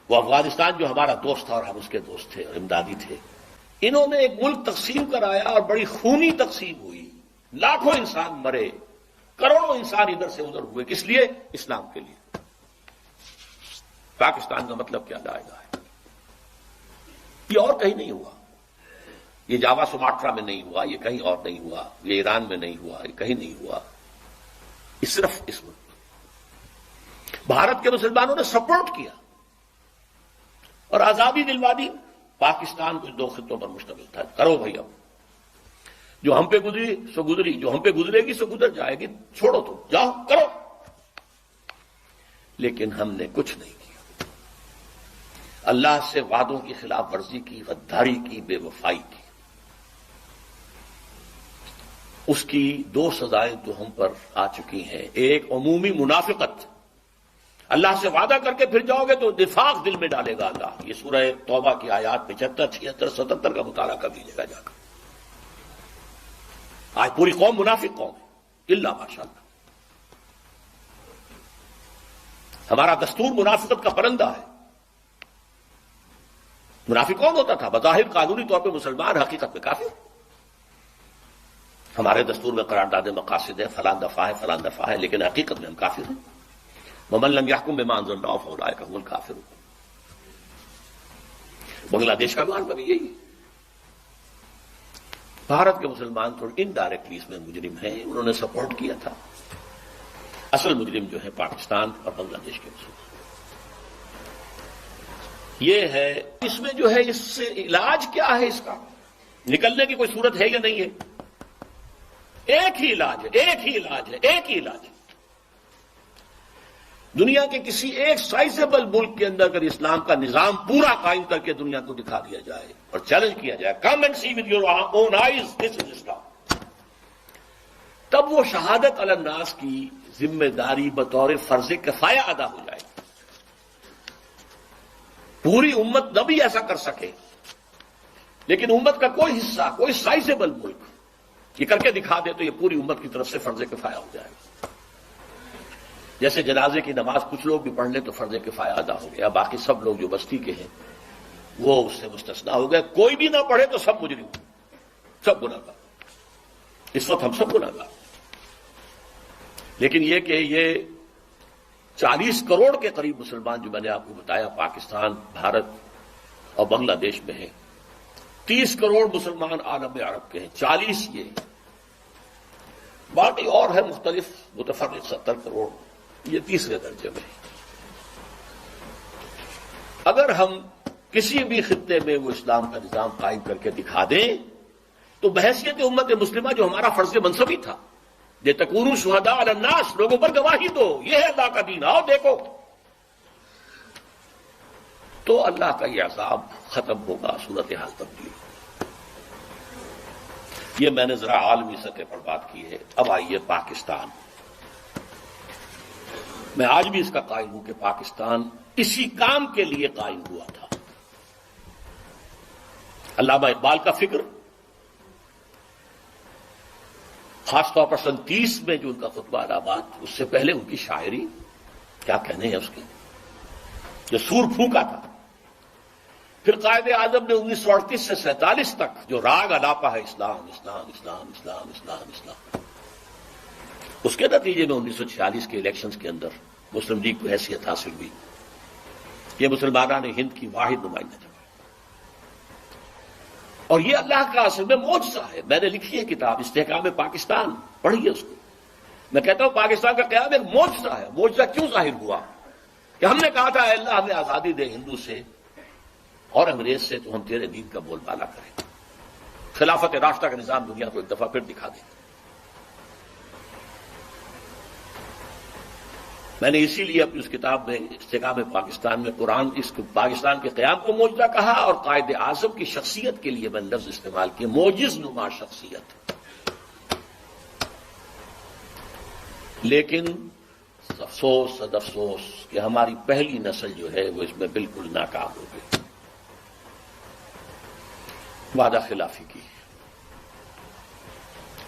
وہ افغانستان جو ہمارا دوست تھا اور ہم اس کے دوست تھے اور امدادی تھے، انہوں نے ایک ملک تقسیم کرایا اور بڑی خونی تقسیم ہوئی، لاکھوں انسان مرے، کروڑوں انسان ادھر سے ادھر ہوئے، کس لیے؟ اسلام کے لیے۔ پاکستان کا مطلب کیا جائے گا ہے؟ یہ اور کہیں نہیں ہوا، یہ جاوا سماٹرا میں نہیں ہوا، یہ کہیں اور نہیں ہوا، یہ ایران میں نہیں ہوا، یہ کہیں نہیں ہوا، یہ صرف اس ملک میں۔ بھارت کے مسلمانوں نے سپورٹ کیا اور آزادی دلوا دی۔ پاکستان کچھ دو خطوں پر مشتمل تھا، کرو بھائی، اب جو ہم پہ گزری سو گزری، جو ہم پہ گزرے گی سو گزر جائے گی، چھوڑو تم، جاؤ کرو۔ لیکن ہم نے کچھ نہیں کیا، اللہ سے وعدوں کی خلاف ورزی کی، غداری کی، بے وفائی کی۔ اس کی دو سزائیں تو ہم پر آ چکی ہیں، ایک عمومی منافقت، اللہ سے وعدہ کر کے پھر جاؤ گے تو نفاق دل میں ڈالے گا اللہ۔ یہ سورہ توبہ کی آیات 75، 76، 77 کا مطالعہ کر لیجیے گا جا کر۔ آج پوری قوم منافق قوم ہے، الا ماشاءاللہ۔ ہمارا دستور منافقت کا پرندہ ہے۔ منافق کون ہوتا تھا؟ بظاہر قانونی طور پہ مسلمان، حقیقت میں کافر۔ ہمارے دستور میں قرارداد مقاصد ہے، فلاں دفعہ ہے، فلاں دفعہ ہے، لیکن حقیقت میں ہم کافر ہیں۔ ومن لم يحكم بما انزل الله فاولئك هم الكافرون۔ بنگلہ دیش کا معاملہ بھی یہی ہے۔ بھارت کے مسلمان تھوڑے انڈائریکٹلی اس میں مجرم ہیں، انہوں نے سپورٹ کیا تھا۔ اصل مجرم جو ہے پاکستان اور بنگلہ دیش کے مسلمان۔ یہ ہے، اس میں جو ہے، اس سے علاج کیا ہے؟ اس کا نکلنے کی کوئی صورت ہے یا نہیں ہے؟ ایک ہی علاج ہے، ایک ہی علاج ہے، ایک ہی علاج ہے۔ دنیا کے کسی ایک سائزیبل ملک کے اندر اگر اسلام کا نظام پورا قائم کر کے دنیا کو دکھا دیا جائے اور چیلنج کیا جائے، come and see with your own eyes this is Islam, تب وہ شہادت علی الناس کی ذمہ داری بطور فرض کفایہ ادا ہو جائے۔ پوری امت نہ بھی ایسا کر سکے، لیکن امت کا کوئی حصہ، کوئی سائزیبل ملک یہ کر کے دکھا دے تو یہ پوری امت کی طرف سے فرض کفایہ ہو جائے گا۔ جیسے جنازے کی نماز کچھ لوگ بھی پڑھ لیں تو فرض کفایہ ادا ہو گیا، باقی سب لوگ جو بستی کے ہیں وہ اس سے مستثنیٰ ہو گئے۔ کوئی بھی نہ پڑھے تو سب مجرم، سب گنہگار۔ اس وقت ہم سب گنہگار، لیکن یہ کہ یہ 40 کروڑ کے قریب مسلمان جو میں نے آپ کو بتایا پاکستان، بھارت اور بنگلہ دیش میں ہیں، 30 کروڑ مسلمان عالم عرب کے ہیں، 40 یہ، باقی اور ہے مختلف متفرق 70 کروڑ، یہ تیسرے درجے میں۔ اگر ہم کسی بھی خطے میں وہ اسلام کا نظام قائم کر کے دکھا دیں تو بحیثیت امت مسلمہ جو ہمارا فرض منصبی تھا، لِتَكُونُوا شُهَدَاءَ عَلَى النَّاسِ، لوگوں پر گواہی دو، یہ ہے اللہ کا دین، آؤ دیکھو، تو اللہ کا یہ عذاب ختم ہوگا، صورتحال تبدیل ہوگی۔ یہ میں نے ذرا عالمی سطح پر بات کی ہے۔ اب آئیے پاکستان۔ میں آج بھی اس کا قائل ہوں کہ پاکستان اسی کام کے لیے قائم ہوا تھا۔ علامہ اقبال کا فکر، خاص طور پر 37 میں جو ان کا خطبہ الہٰباد، اس سے پہلے ان کی شاعری، کیا کہنے ہیں اس کی، جو سور پھونکا تھا۔ پھر قائد اعظم نے 1938 سے 47 تک جو راگ الاپا ہے، اسلام اسلام اسلام اسلام اسلام اسلام، اس کے نتیجے میں 1946 کے الیکشنز کے اندر مسلم لیگ کو حیثیت حاصل ہوئی۔ یہ مسلمانان ہند کی واحد نمائندہ جماعت، اور یہ اللہ کا اصل میں معجزہ ہے۔ میں نے لکھی ہے کتاب استحکام پاکستان، پڑھیے اس کو۔ میں کہتا ہوں پاکستان کا قیام ایک معجزہ ہے۔ معجزہ کیوں ظاہر ہوا؟ کہ ہم نے کہا تھا اے اللہ ہمیں آزادی دے ہندو سے اور انگریز سے، تو ہم تیرے دین کا بول بالا کریں، خلافت راشدہ کا نظام دنیا کو ایک دفعہ پھر دکھا دیں۔ میں نے اسی لیے اپنی اس کتاب میں استحکام پاکستان میں قرآن اس پاکستان کے قیام کو معجزہ کہا، اور قائد اعظم کی شخصیت کے لیے میں نے لفظ استعمال کیا، معجز نما شخصیت۔ لیکن افسوس صد افسوس کہ ہماری پہلی نسل جو ہے وہ اس میں بالکل ناکام ہو گئی، وعدہ خلافی کی۔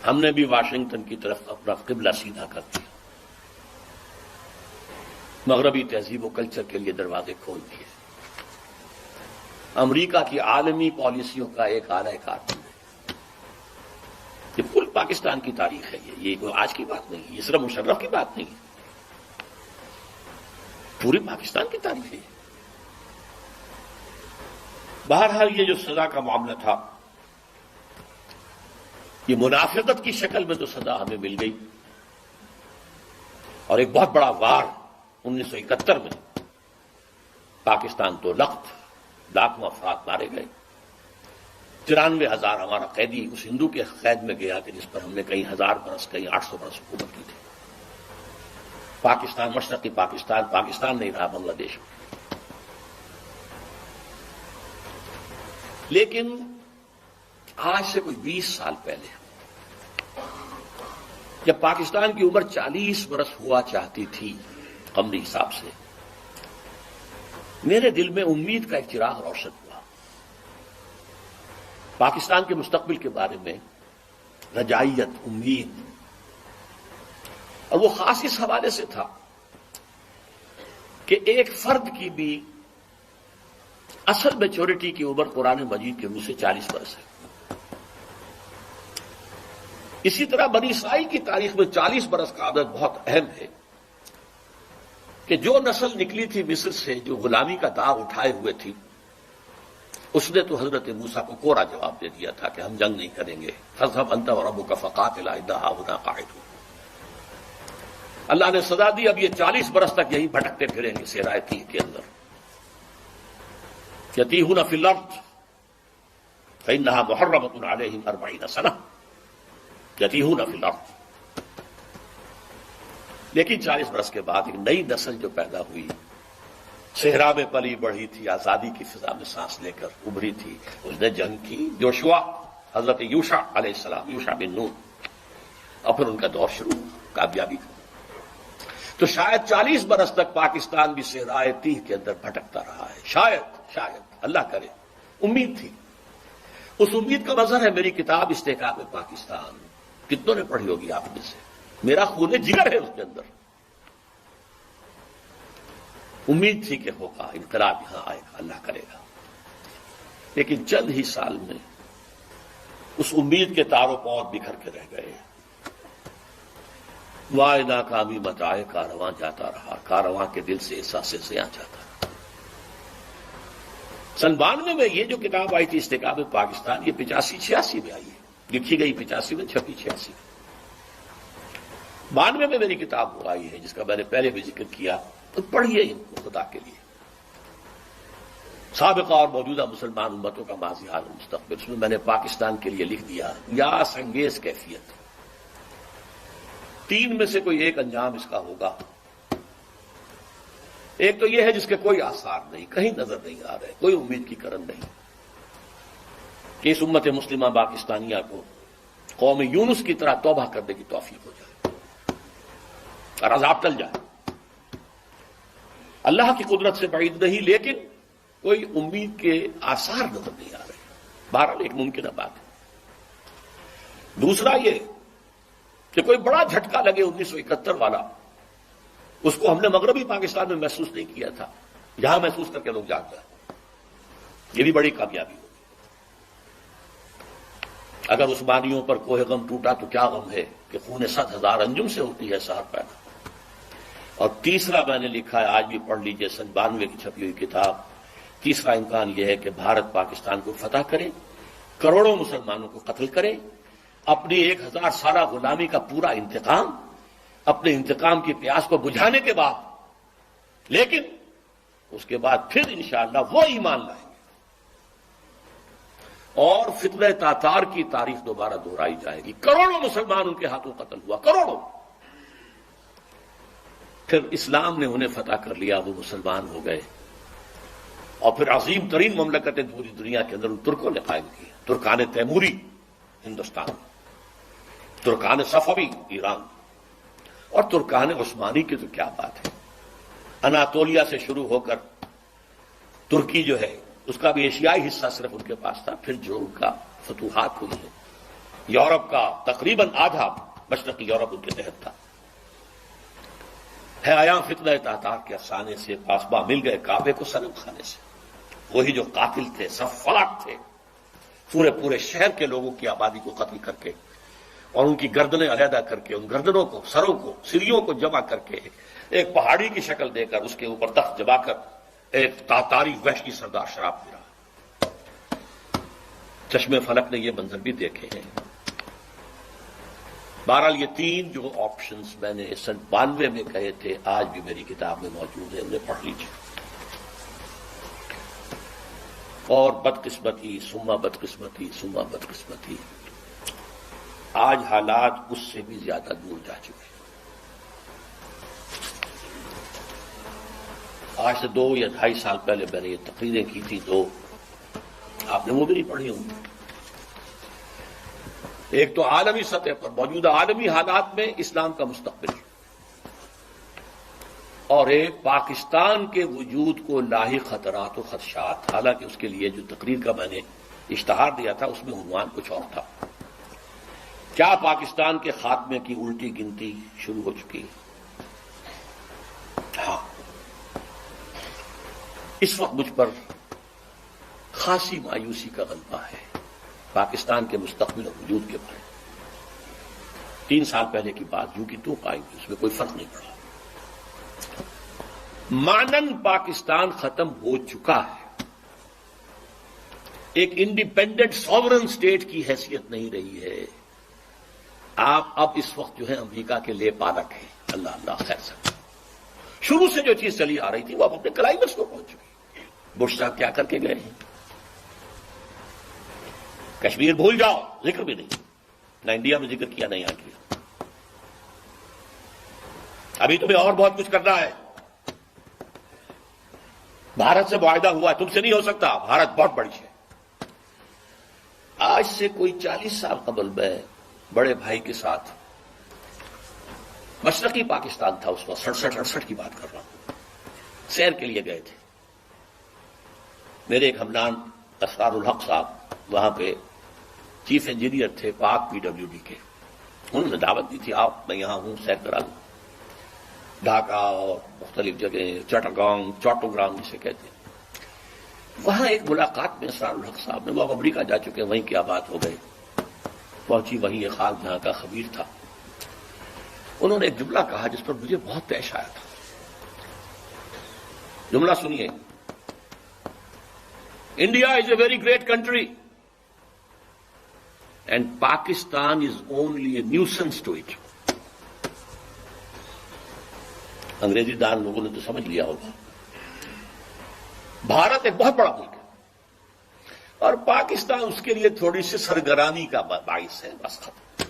ہم نے بھی واشنگٹن کی طرف اپنا قبلہ سیدھا کر دیا، مغربی تہذیب و کلچر کے لیے دروازے کھول دیے۔ امریکہ کی عالمی پالیسیوں کا ایک اعلی کار بن گئے۔ یہ کل پاکستان کی تاریخ ہے، یہ کوئی آج کی بات نہیں ہے، یہ صرف مشرف کی بات نہیں ہے، پوری پاکستان کی تاریخ ہے۔ بہرحال یہ جو سزا کا معاملہ تھا، یہ منافقت کی شکل میں تو سزا ہمیں مل گئی، اور ایک بہت بڑا وار 1971 میں پاکستان تو لاکھوں افراد مارے گئے، 93,000 ہمارا قیدی اس ہندو کے قید میں گیا کہ جس پر ہم نے کئی 1000 برس کئی 800 برس حکومت کی تھی۔ پاکستان مشرقی پاکستان نہیں رہا، بنگلہ دیش میں۔ لیکن آج سے کوئی 20 سال پہلے جب پاکستان کی عمر 40 برس ہوا چاہتی تھی قمری حساب سے، میرے دل میں امید کا ایک چراغ روشن ہوا، پاکستان کے مستقبل کے بارے میں رجائیت، امید، اور وہ خاص اس حوالے سے تھا کہ ایک فرد کی بھی اصل میچورٹی کی عمر قرآن مجید کے روح سے 40 برس ہے۔ اسی طرح بنی اسرائیل کی تاریخ میں 40 برس کا عدد بہت اہم ہے کہ جو نسل نکلی تھی مصر سے، جو غلامی کا داغ اٹھائے ہوئے تھی، اس نے تو حضرت موسیٰ کو کوڑا جواب دے دیا تھا کہ ہم جنگ نہیں کریں گے، فاذهب انت وربك فقاتلا إنا هاهنا قاعدون۔ اللہ نے سزا دی، اب یہ 40 برس تک یہی بھٹکتے پھریں گے صحرائے تیہ کے اندر، یتیہون فی الارض فإنها محرمۃ علیہم 40 سنہ یتیہون فی الارض۔ لیکن 40 برس کے بعد ایک نئی نسل جو پیدا ہوئی، صحرا میں پلی بڑھی تھی، آزادی کی فضا میں سانس لے کر ابھری تھی، اس نے جنگ کی، یوشوا، حضرت یوشع علیہ السلام، یوشع بن نون، اور پھر ان کا دور شروع، کامیابی کا۔ تو شاید 40 برس تک پاکستان بھی صحرائے تیہ کے اندر بھٹکتا رہا ہے، شاید اللہ کرے، امید تھی۔ اس امید کا مظہر ہے میری کتاب استحکام پاکستان، کتنوں نے پڑھی ہوگی آپ میں سے، میرا خون جگر ہے اس کے اندر۔ امید تھی کہ ہوگا، انقلاب یہاں آئے گا، اللہ کرے گا، لیکن چند ہی سال میں اس امید کے تار و پود بکھر کے رہ گئے۔ وائے ناکامی متائے کارواں جاتا رہا، کارواں کے دل سے احساس زیاں جاتا رہا۔ سن 92 میں یہ جو کتاب آئی تھی استحکام پاکستان، یہ 85-86 میں آئی ہے، لکھی گئی 85 میں، چھپی 86 میں۔ 92 میں میری کتاب وہ آئی ہے جس کا میں نے پہلے بھی ذکر کیا، تو پڑھیے ان کو خدا کے لیے، سابقہ اور موجودہ مسلمان امتوں کا ماضی حال و مستقبل۔ اس میں میں نے پاکستان کے لیے لکھ دیا یاس انگیز کیفیت، 3 میں سے کوئی ایک انجام اس کا ہوگا۔ ایک تو یہ ہے جس کے کوئی آثار نہیں، کہیں نظر نہیں آ رہے، کوئی امید کی کرن نہیں، کہ اس امت مسلمہ پاکستانیہ کو قوم یونس کی طرح توبہ کرنے کی توفیق ہو جائے اور عذاب ٹل جائے۔ اللہ کی قدرت سے بعید نہیں، لیکن کوئی امید کے آثار نظر نہیں آ رہے، بہرحال ایک ممکنہ بات ہے۔ دوسرا یہ کہ کوئی بڑا جھٹکا لگے 1971 والا، اس کو ہم نے مغربی پاکستان میں محسوس نہیں کیا تھا، یہاں محسوس کر کے لوگ جاگ گئے، یہ بھی بڑی کامیابی ہوگی۔ اگر عثمانیوں پر کوہ غم ٹوٹا تو کیا غم ہے کہ خون 100,000 انجم سے ہوتی ہے سحر پیدا۔ اور تیسرا میں نے لکھا ہے، آج بھی پڑھ لیجئے، سن 92 کی چھپی ہوئی کتاب، تیسرا امکان یہ ہے کہ بھارت پاکستان کو فتح کرے، کروڑوں مسلمانوں کو قتل کرے، اپنی 1000 سالہ غلامی کا پورا انتقام، اپنے انتقام کی پیاس کو بجھانے کے بعد، لیکن اس کے بعد پھر انشاءاللہ وہ ایمان لائیں گے اور فتنہ تاتار کی تاریخ دوبارہ دہرائی جائے گی۔ کروڑوں مسلمان ان کے ہاتھوں قتل ہوا، کروڑوں، پھر اسلام نے انہیں فتح کر لیا، وہ مسلمان ہو گئے، اور پھر عظیم ترین مملکتیں پوری دنیا کے اندر ان ترکوں نے قائم کی، ترکان تیموری ہندوستان، ترکان صفوی ایران، اور ترکان عثمانی کی تو کیا بات ہے، اناطولیہ سے شروع ہو کر ترکی جو ہے اس کا بھی ایشیائی حصہ صرف ان کے پاس تھا، پھر جو ان کا فتوحات ہوئی ہیں، یورپ کا تقریباً آدھا مشرقی یورپ ان کے تحت تھا۔ ہے آیا فتنہ تاتار کے افسانے سے، پاسباں مل گئے کعبے کو صنم خانے سے۔ وہی جو قاتل تھے، سفاک تھے، پورے شہر کے لوگوں کی آبادی کو قتل کر کے اور ان کی گردنیں علیحدہ کر کے، ان گردنوں کو، سروں کو، سریوں کو جمع کر کے ایک پہاڑی کی شکل دے کر اس کے اوپر تخت جما کر ایک تاتاری وحشی سردار شراب پی رہا۔ چشمے فلک نے یہ منظر بھی دیکھے ہیں۔ بہرحال یہ تین جو آپشنز میں نے 92 میں کہے تھے آج بھی میری کتاب میں موجود ہے، انہیں پڑھ لیجیے۔ اور بدقسمتی ثم بدقسمتی ثم بدقسمتی، آج حالات اس سے بھی زیادہ دور جا چکے ہیں۔ آج سے 2 یا 2.5 سال پہلے میں نے یہ تقریریں کی تھی، تو آپ نے وہ بھی نہیں پڑھی ہوں گی۔ ایک تو عالمی سطح پر موجودہ عالمی حالات میں اسلام کا مستقبل، اور ایک پاکستان کے وجود کو لاحق خطرات و خدشات۔ حالانکہ اس کے لیے جو تقریر کا میں نے اشتہار دیا تھا اس میں عنوان کچھ اور تھا۔ کیا پاکستان کے خاتمے کی الٹی گنتی شروع ہو چکی ہے؟ ہاں، اس وقت مجھ پر خاصی مایوسی کا غلبہ ہے پاکستان کے مستقبل اور وجود کے بارے میں۔ 3 سال پہلے کی بات یوں کی تو قائم تھی، اس میں کوئی فرق نہیں پڑا۔ مانن پاکستان ختم ہو چکا ہے، ایک انڈیپینڈنٹ ساورن اسٹیٹ کی حیثیت نہیں رہی ہے۔ آپ اب اس وقت جو ہے امریکہ کے لے پالک ہیں۔ اللہ اللہ خیر سے شروع سے جو چیز چلی آ رہی تھی وہ اب اپنے کلائمیکس کو پہنچ چکی۔ بش صاحب کیا کر کے گئے ہیں؟ کشمیر بھول جاؤ، ذکر بھی نہیں، نہ انڈیا میں ذکر کیا نہ یہاں کیا۔ ابھی تمہیں اور بہت کچھ کرنا ہے۔ بھارت سے معاہدہ ہوا ہے، تم سے نہیں ہو سکتا، بھارت بہت بڑی ہے۔ آج سے کوئی 40 سال قبل میں بڑے بھائی کے ساتھ مشرقی پاکستان تھا، اس وقت 67-68 کی بات کر رہا ہوں، سیر کے لیے گئے تھے۔ میرے ایک ہمنام اسرار الحق صاحب وہاں پہ چیف انجینئر تھے پاک PWD کے، انہوں نے دعوت دی تھی، آپ میں یہاں ہوں، سیر کرا لوں۔ ڈھاکہ اور مختلف جگہیں، چٹاگانگ، چوٹوگرام جسے کہتے ہیں۔ وہاں ایک ملاقات میں اسرار الحق صاحب نے، وہ اب امریکہ جا چکے، وہیں کیا بات ہو گئی، پہنچی وہیں ایک خاک جہاں کا خبیر تھا۔ انہوں نے ایک جملہ کہا جس پر مجھے بہت پیش آیا تھا۔ جملہ سنیے، India is a very great country and Pakistan is only a nuisance to it. انگریزی دان لوگوں نے تو سمجھ لیا ہوگا۔ بھارت ایک بہت بڑا ملک ہے اور پاکستان اس کے لیے تھوڑی سی سرگرانی کا باعث ہے، بس ختم۔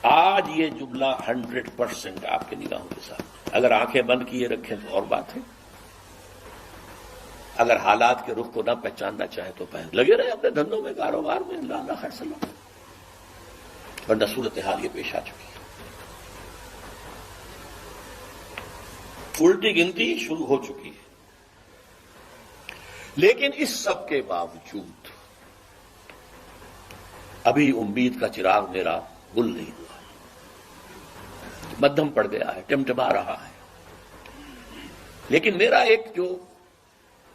آج یہ جملہ 100% آپ کے نگاہوں کے ساتھ، اگر آنکھیں بند کیے رکھیں تو اور بات ہے، اگر حالات کے رخ کو نہ پہچاننا چاہیں تو لگے رہے اپنے دھندوں میں، کاروبار میں، اللہ اللہ خیر سلام، ورنہ صورتحال یہ پیش آ چکی ہے۔ الٹی گنتی شروع ہو چکی ہے، لیکن اس سب کے باوجود ابھی امید کا چراغ میرا گل نہیں ہوا، مدھم پڑ گیا ہے، ٹمٹما رہا ہے۔ لیکن میرا ایک جو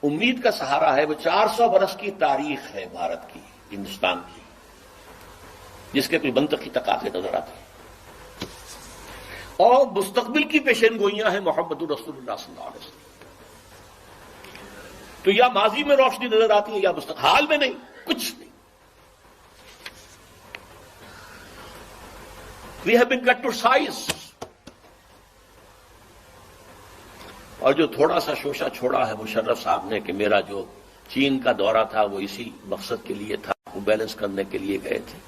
امید کا سہارا ہے وہ 400 برس کی تاریخ ہے بھارت کی، ہندوستان کی، جس کے کوئی منطقی تقاضے نظر آتے ہیں، اور مستقبل کی پیشین گوئیاں ہیں محمد رسول اللہ صلی اللہ علیہ وسلم۔ تو یا ماضی میں روشنی نظر آتی ہے یا مستقبل، حال میں نہیں، کچھ نہیں۔ We have been cut to size, اور جو تھوڑا سا شوشہ چھوڑا ہے مشرف صاحب نے کہ میرا جو چین کا دورہ تھا وہ اسی مقصد کے لیے تھا، وہ بیلنس کرنے کے لیے گئے تھے۔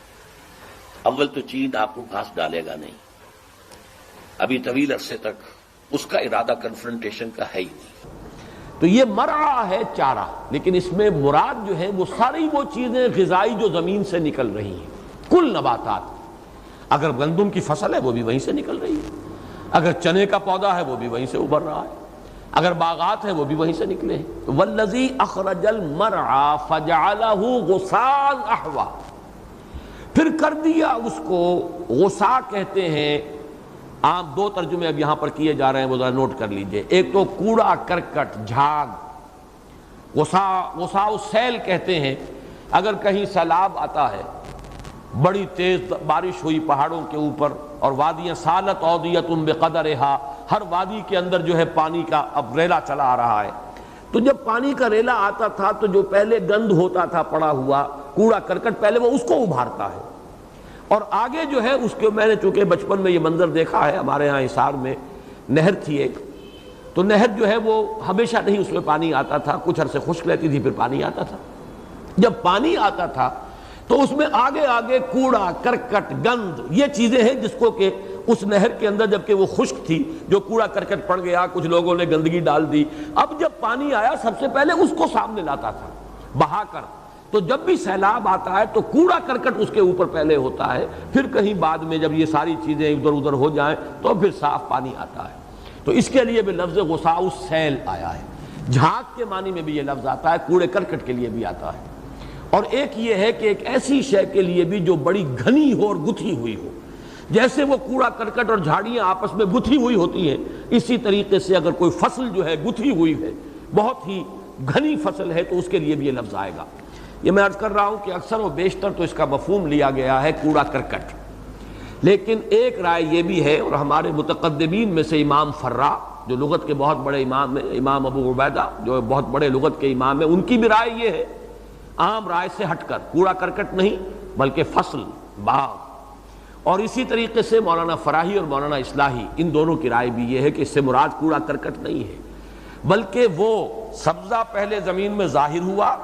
اول تو چین آپ کو گھاس ڈالے گا نہیں، ابھی طویل عرصے تک اس کا ارادہ کنفرنٹیشن کا ہے ہی نہیں۔ تو یہ مرعا ہے چارہ، لیکن اس میں مراد جو ہے وہ ساری وہ چیزیں غذائی جو زمین سے نکل رہی ہیں، کل نباتات۔ اگر گندم کی فصل ہے وہ بھی وہیں سے نکل رہی ہے، اگر چنے کا پودا ہے وہ بھی وہیں سے ابھر رہا ہے، اگر باغات ہیں وہ بھی وہیں سے نکلے ہیں۔ والذی اخرج المرعى فجعله غثاء احوا، پھر کر دیا اس کو، غثاء کہتے ہیں، عام 2 ترجمے اب یہاں پر کیے جا رہے ہیں، وہ ذرا نوٹ کر لیجئے۔ ایک تو کوڑا کرکٹ، جھاگ، غصا السیل کہتے ہیں، اگر کہیں سیلاب آتا ہے، بڑی تیز بارش ہوئی پہاڑوں کے اوپر اور وادیاں سالت اودیۃ بقدرہا، ہر وادی کے اندر جو ہے پانی کا اب ریلا چلا آ رہا ہے، تو جب پانی کا ریلا آتا تھا تو جو پہلے گند ہوتا تھا پڑا ہوا کوڑا کرکٹ، پہلے وہ اس کو ابھارتا ہے، اور آگے جو ہے اس کے، میں نے چونکہ بچپن میں یہ منظر دیکھا ہے، ہمارے ہاں حصار میں نہر تھی ایک، تو نہر جو ہے وہ ہمیشہ نہیں اس میں پانی آتا تھا، کچھ عرصے خشک رہتی تھی پھر پانی آتا تھا۔ جب پانی آتا تھا تو اس میں آگے آگے کوڑا کرکٹ گند یہ چیزیں ہیں جس کو کہ اس نہر کے اندر جبکہ وہ خشک تھی، جو کوڑا کرکٹ پڑ گیا، کچھ لوگوں نے گندگی ڈال دی، اب جب پانی آیا سب سے پہلے اس کو سامنے لاتا تھا بہا کر، تو جب بھی سیلاب آتا ہے تو کوڑا کرکٹ اس کے اوپر پہلے ہوتا ہے، پھر کہیں بعد میں جب یہ ساری چیزیں ادھر ادھر ہو جائیں تو پھر صاف پانی آتا ہے۔ تو اس کے لیے بھی لفظ غصاء السیل آیا ہے، جھاگ کے معنی میں بھی یہ لفظ آتا ہے، کوڑے کرکٹ کے لیے بھی آتا ہے، اور ایک یہ ہے کہ ایک ایسی شے کے لیے بھی جو بڑی گھنی ہو اور گتھی ہوئی ہو، جیسے وہ کوڑا کرکٹ اور جھاڑیاں آپس میں گتھی ہوئی ہوتی ہیں، اسی طریقے سے اگر کوئی فصل جو ہے گتھی ہوئی ہے، بہت ہی گھنی فصل ہے، تو اس کے لیے بھی یہ لفظ آئے گا۔ یہ میں عرض کر رہا ہوں کہ اکثر و بیشتر تو اس کا مفہوم لیا گیا ہے کوڑا کرکٹ، لیکن ایک رائے یہ بھی ہے، اور ہمارے متقدمین میں سے امام فرا جو لغت کے بہت بڑے امام ہیں، امام ابو عبیدہ جو بہت بڑے لغت کے امام ہیں، ان کی بھی رائے یہ ہے، عام رائے سے ہٹ کر، کوڑا کرکٹ نہیں بلکہ فصل باغ، اور اسی طریقے سے مولانا فراہی اور مولانا اصلاحی ان دونوں کی رائے بھی یہ ہے کہ اس سے مراد کوڑا کرکٹ نہیں ہے، بلکہ وہ سبزہ پہلے زمین میں ظاہر ہوا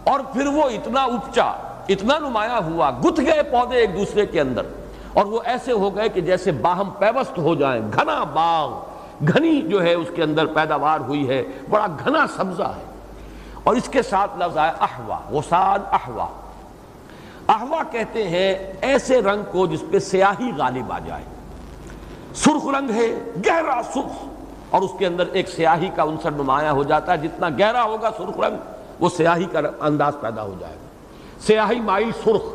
اور پھر وہ اتنا اپچا، اتنا نمایاں ہوا، گتھ گئے پودے ایک دوسرے کے اندر، اور وہ ایسے ہو گئے کہ جیسے باہم پیوست ہو جائیں، گھنا باغ، گھنی جو ہے اس کے اندر پیداوار ہوئی ہے، بڑا گھنا سبزہ ہے۔ اور اس کے ساتھ لفظ آیا احوا، غصان احوا، احوا کہتے ہیں ایسے رنگ کو جس پہ سیاہی غالب آ جائے، سرخ رنگ ہے، گہرا سرخ، اور اس کے اندر ایک سیاہی کا عنصر نمایاں ہو جاتا ہے، جتنا گہرا ہوگا سرخ رنگ وہ سیاہی کا انداز پیدا ہو جائے گا، سیاہی مائل سرخ۔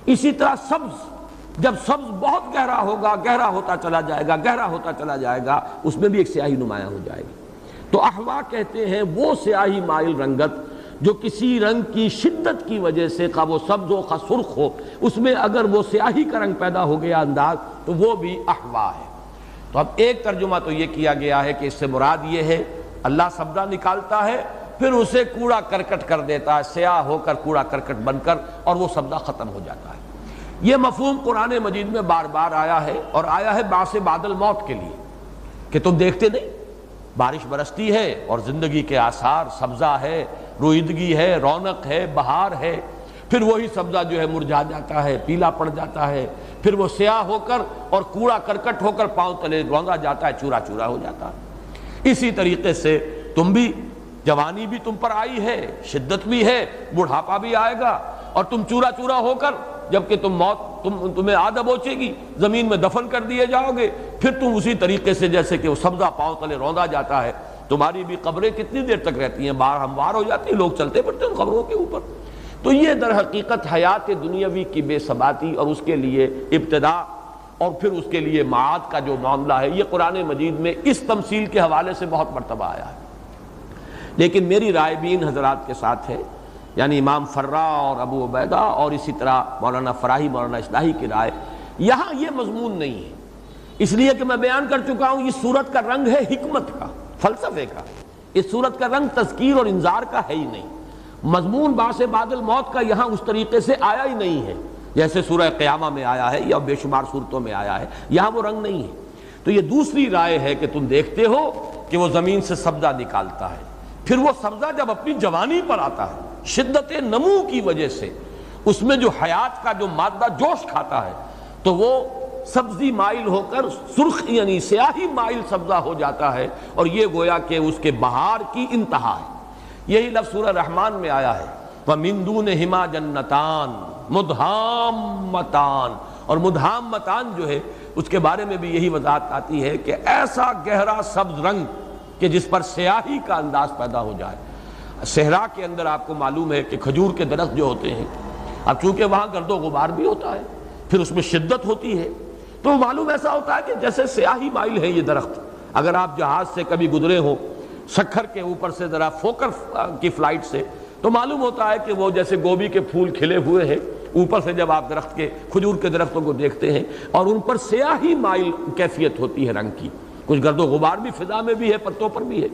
اسی طرح سبز، جب سبز بہت گہرا ہوگا، گہرا ہوتا چلا جائے گا، گہرا ہوتا چلا جائے گا، اس میں بھی ایک سیاہی نمایاں ہو جائے گی۔ تو احوا کہتے ہیں وہ سیاہی مائل رنگت جو کسی رنگ کی شدت کی وجہ سے، خواہ وہ سبز ہو خواہ سرخ ہو، اس میں اگر وہ سیاہی کا رنگ پیدا ہو گیا انداز، تو وہ بھی احوا ہے۔ تو اب ایک ترجمہ تو یہ کیا گیا ہے کہ اس سے مراد یہ ہے اللہ سبزہ نکالتا ہے پھر اسے کوڑا کرکٹ کر دیتا ہے، سیاہ ہو کر کوڑا کرکٹ بن کر، اور وہ سبزہ ختم ہو جاتا ہے۔ یہ مفہوم قرآن مجید میں بار بار آیا ہے، اور آیا ہے بعث بعد الموت کے لیے، کہ تم دیکھتے نہیں بارش برستی ہے اور زندگی کے آثار، سبزہ ہے، رویدگی ہے، رونق ہے، بہار ہے، پھر وہی سبزہ جو ہے مرجھا جاتا ہے، پیلا پڑ جاتا ہے، پھر وہ سیاہ ہو کر اور کوڑا کرکٹ ہو کر پاؤں تلے روندا جاتا ہے، چورا چورا ہو جاتا ہے۔ اسی طریقے سے تم بھی، جوانی بھی تم پر آئی ہے، شدت بھی ہے، بڑھاپا بھی آئے گا، اور تم چورا چورا ہو کر جبکہ تمہیں آ دبوچے گی، زمین میں دفن کر دیے جاؤ گے، پھر تم اسی طریقے سے جیسے کہ وہ سبزہ پاؤں تلے روندا جاتا ہے، تمہاری بھی قبریں کتنی دیر تک رہتی ہیں، بار ہموار ہو جاتی ہیں، لوگ چلتے پھرتے ہیں قبروں کے اوپر۔ تو یہ در حقیقت حیات دنیاوی کی بے ثباتی اور اس کے لیے ابتدا اور پھر اس کے لیے معاد کا جو معاملہ ہے، یہ قرآن مجید میں اس تمثیل کے حوالے سے بہت مرتبہ آیا ہے۔ لیکن میری رائے بھی ان حضرات کے ساتھ ہے، یعنی امام فرا اور ابو عبیدہ اور اسی طرح مولانا فراہی، مولانا اصلاحی کی رائے، یہاں یہ مضمون نہیں ہے، اس لیے کہ میں بیان کر چکا ہوں اس صورت کا رنگ ہے حکمت کا، فلسفے کا، اس صورت کا رنگ تذکیر اور انذار کا ہے ہی نہیں، مضمون بعث بعد الموت کا یہاں اس طریقے سے آیا ہی نہیں ہے جیسے سورہ قیامہ میں آیا ہے یا بے شمار صورتوں میں آیا ہے، یہاں وہ رنگ نہیں ہے۔ تو یہ دوسری رائے ہے کہ تم دیکھتے ہو کہ وہ زمین سے سبزہ نکالتا ہے، پھر وہ سبزہ جب اپنی جوانی پر آتا ہے، شدت نمو کی وجہ سے اس میں جو حیات کا جو مادہ جوش کھاتا ہے، تو وہ سبزی مائل ہو کر سرخ یعنی سیاہی مائل سبزہ ہو جاتا ہے، اور یہ گویا کہ اس کے بہار کی انتہا ہے۔ یہی لفظ سورہ رحمان میں آیا ہے، وَمِن دُونِهِمَا جَنَّتَانِ مُدْهَامَّتَانِ، اور مدھامتان جو ہے اس کے بارے میں بھی یہی وضاحت آتی ہے کہ ایسا گہرا سبز رنگ کہ جس پر سیاہی کا انداز پیدا ہو جائے۔ صحرا کے اندر آپ کو معلوم ہے کہ کھجور کے درخت جو ہوتے ہیں، اب چونکہ وہاں گرد و غبار بھی ہوتا ہے، پھر اس میں شدت ہوتی ہے، تو معلوم ایسا ہوتا ہے کہ جیسے سیاہی مائل ہے یہ درخت۔ اگر آپ جہاز سے کبھی گزرے ہو سکھر کے اوپر سے ذرا فوکر کی فلائٹ سے تو معلوم ہوتا ہے کہ وہ جیسے گوبھی کے پھول کھلے ہوئے ہیں، اوپر سے جب آپ درخت کے کھجور کے درختوں کو دیکھتے ہیں اور ان پر سیاہی مائل کیفیت ہوتی ہے رنگ کی، کچھ گرد و غبار بھی فضا میں بھی ہے، پتوں پر بھی ہے،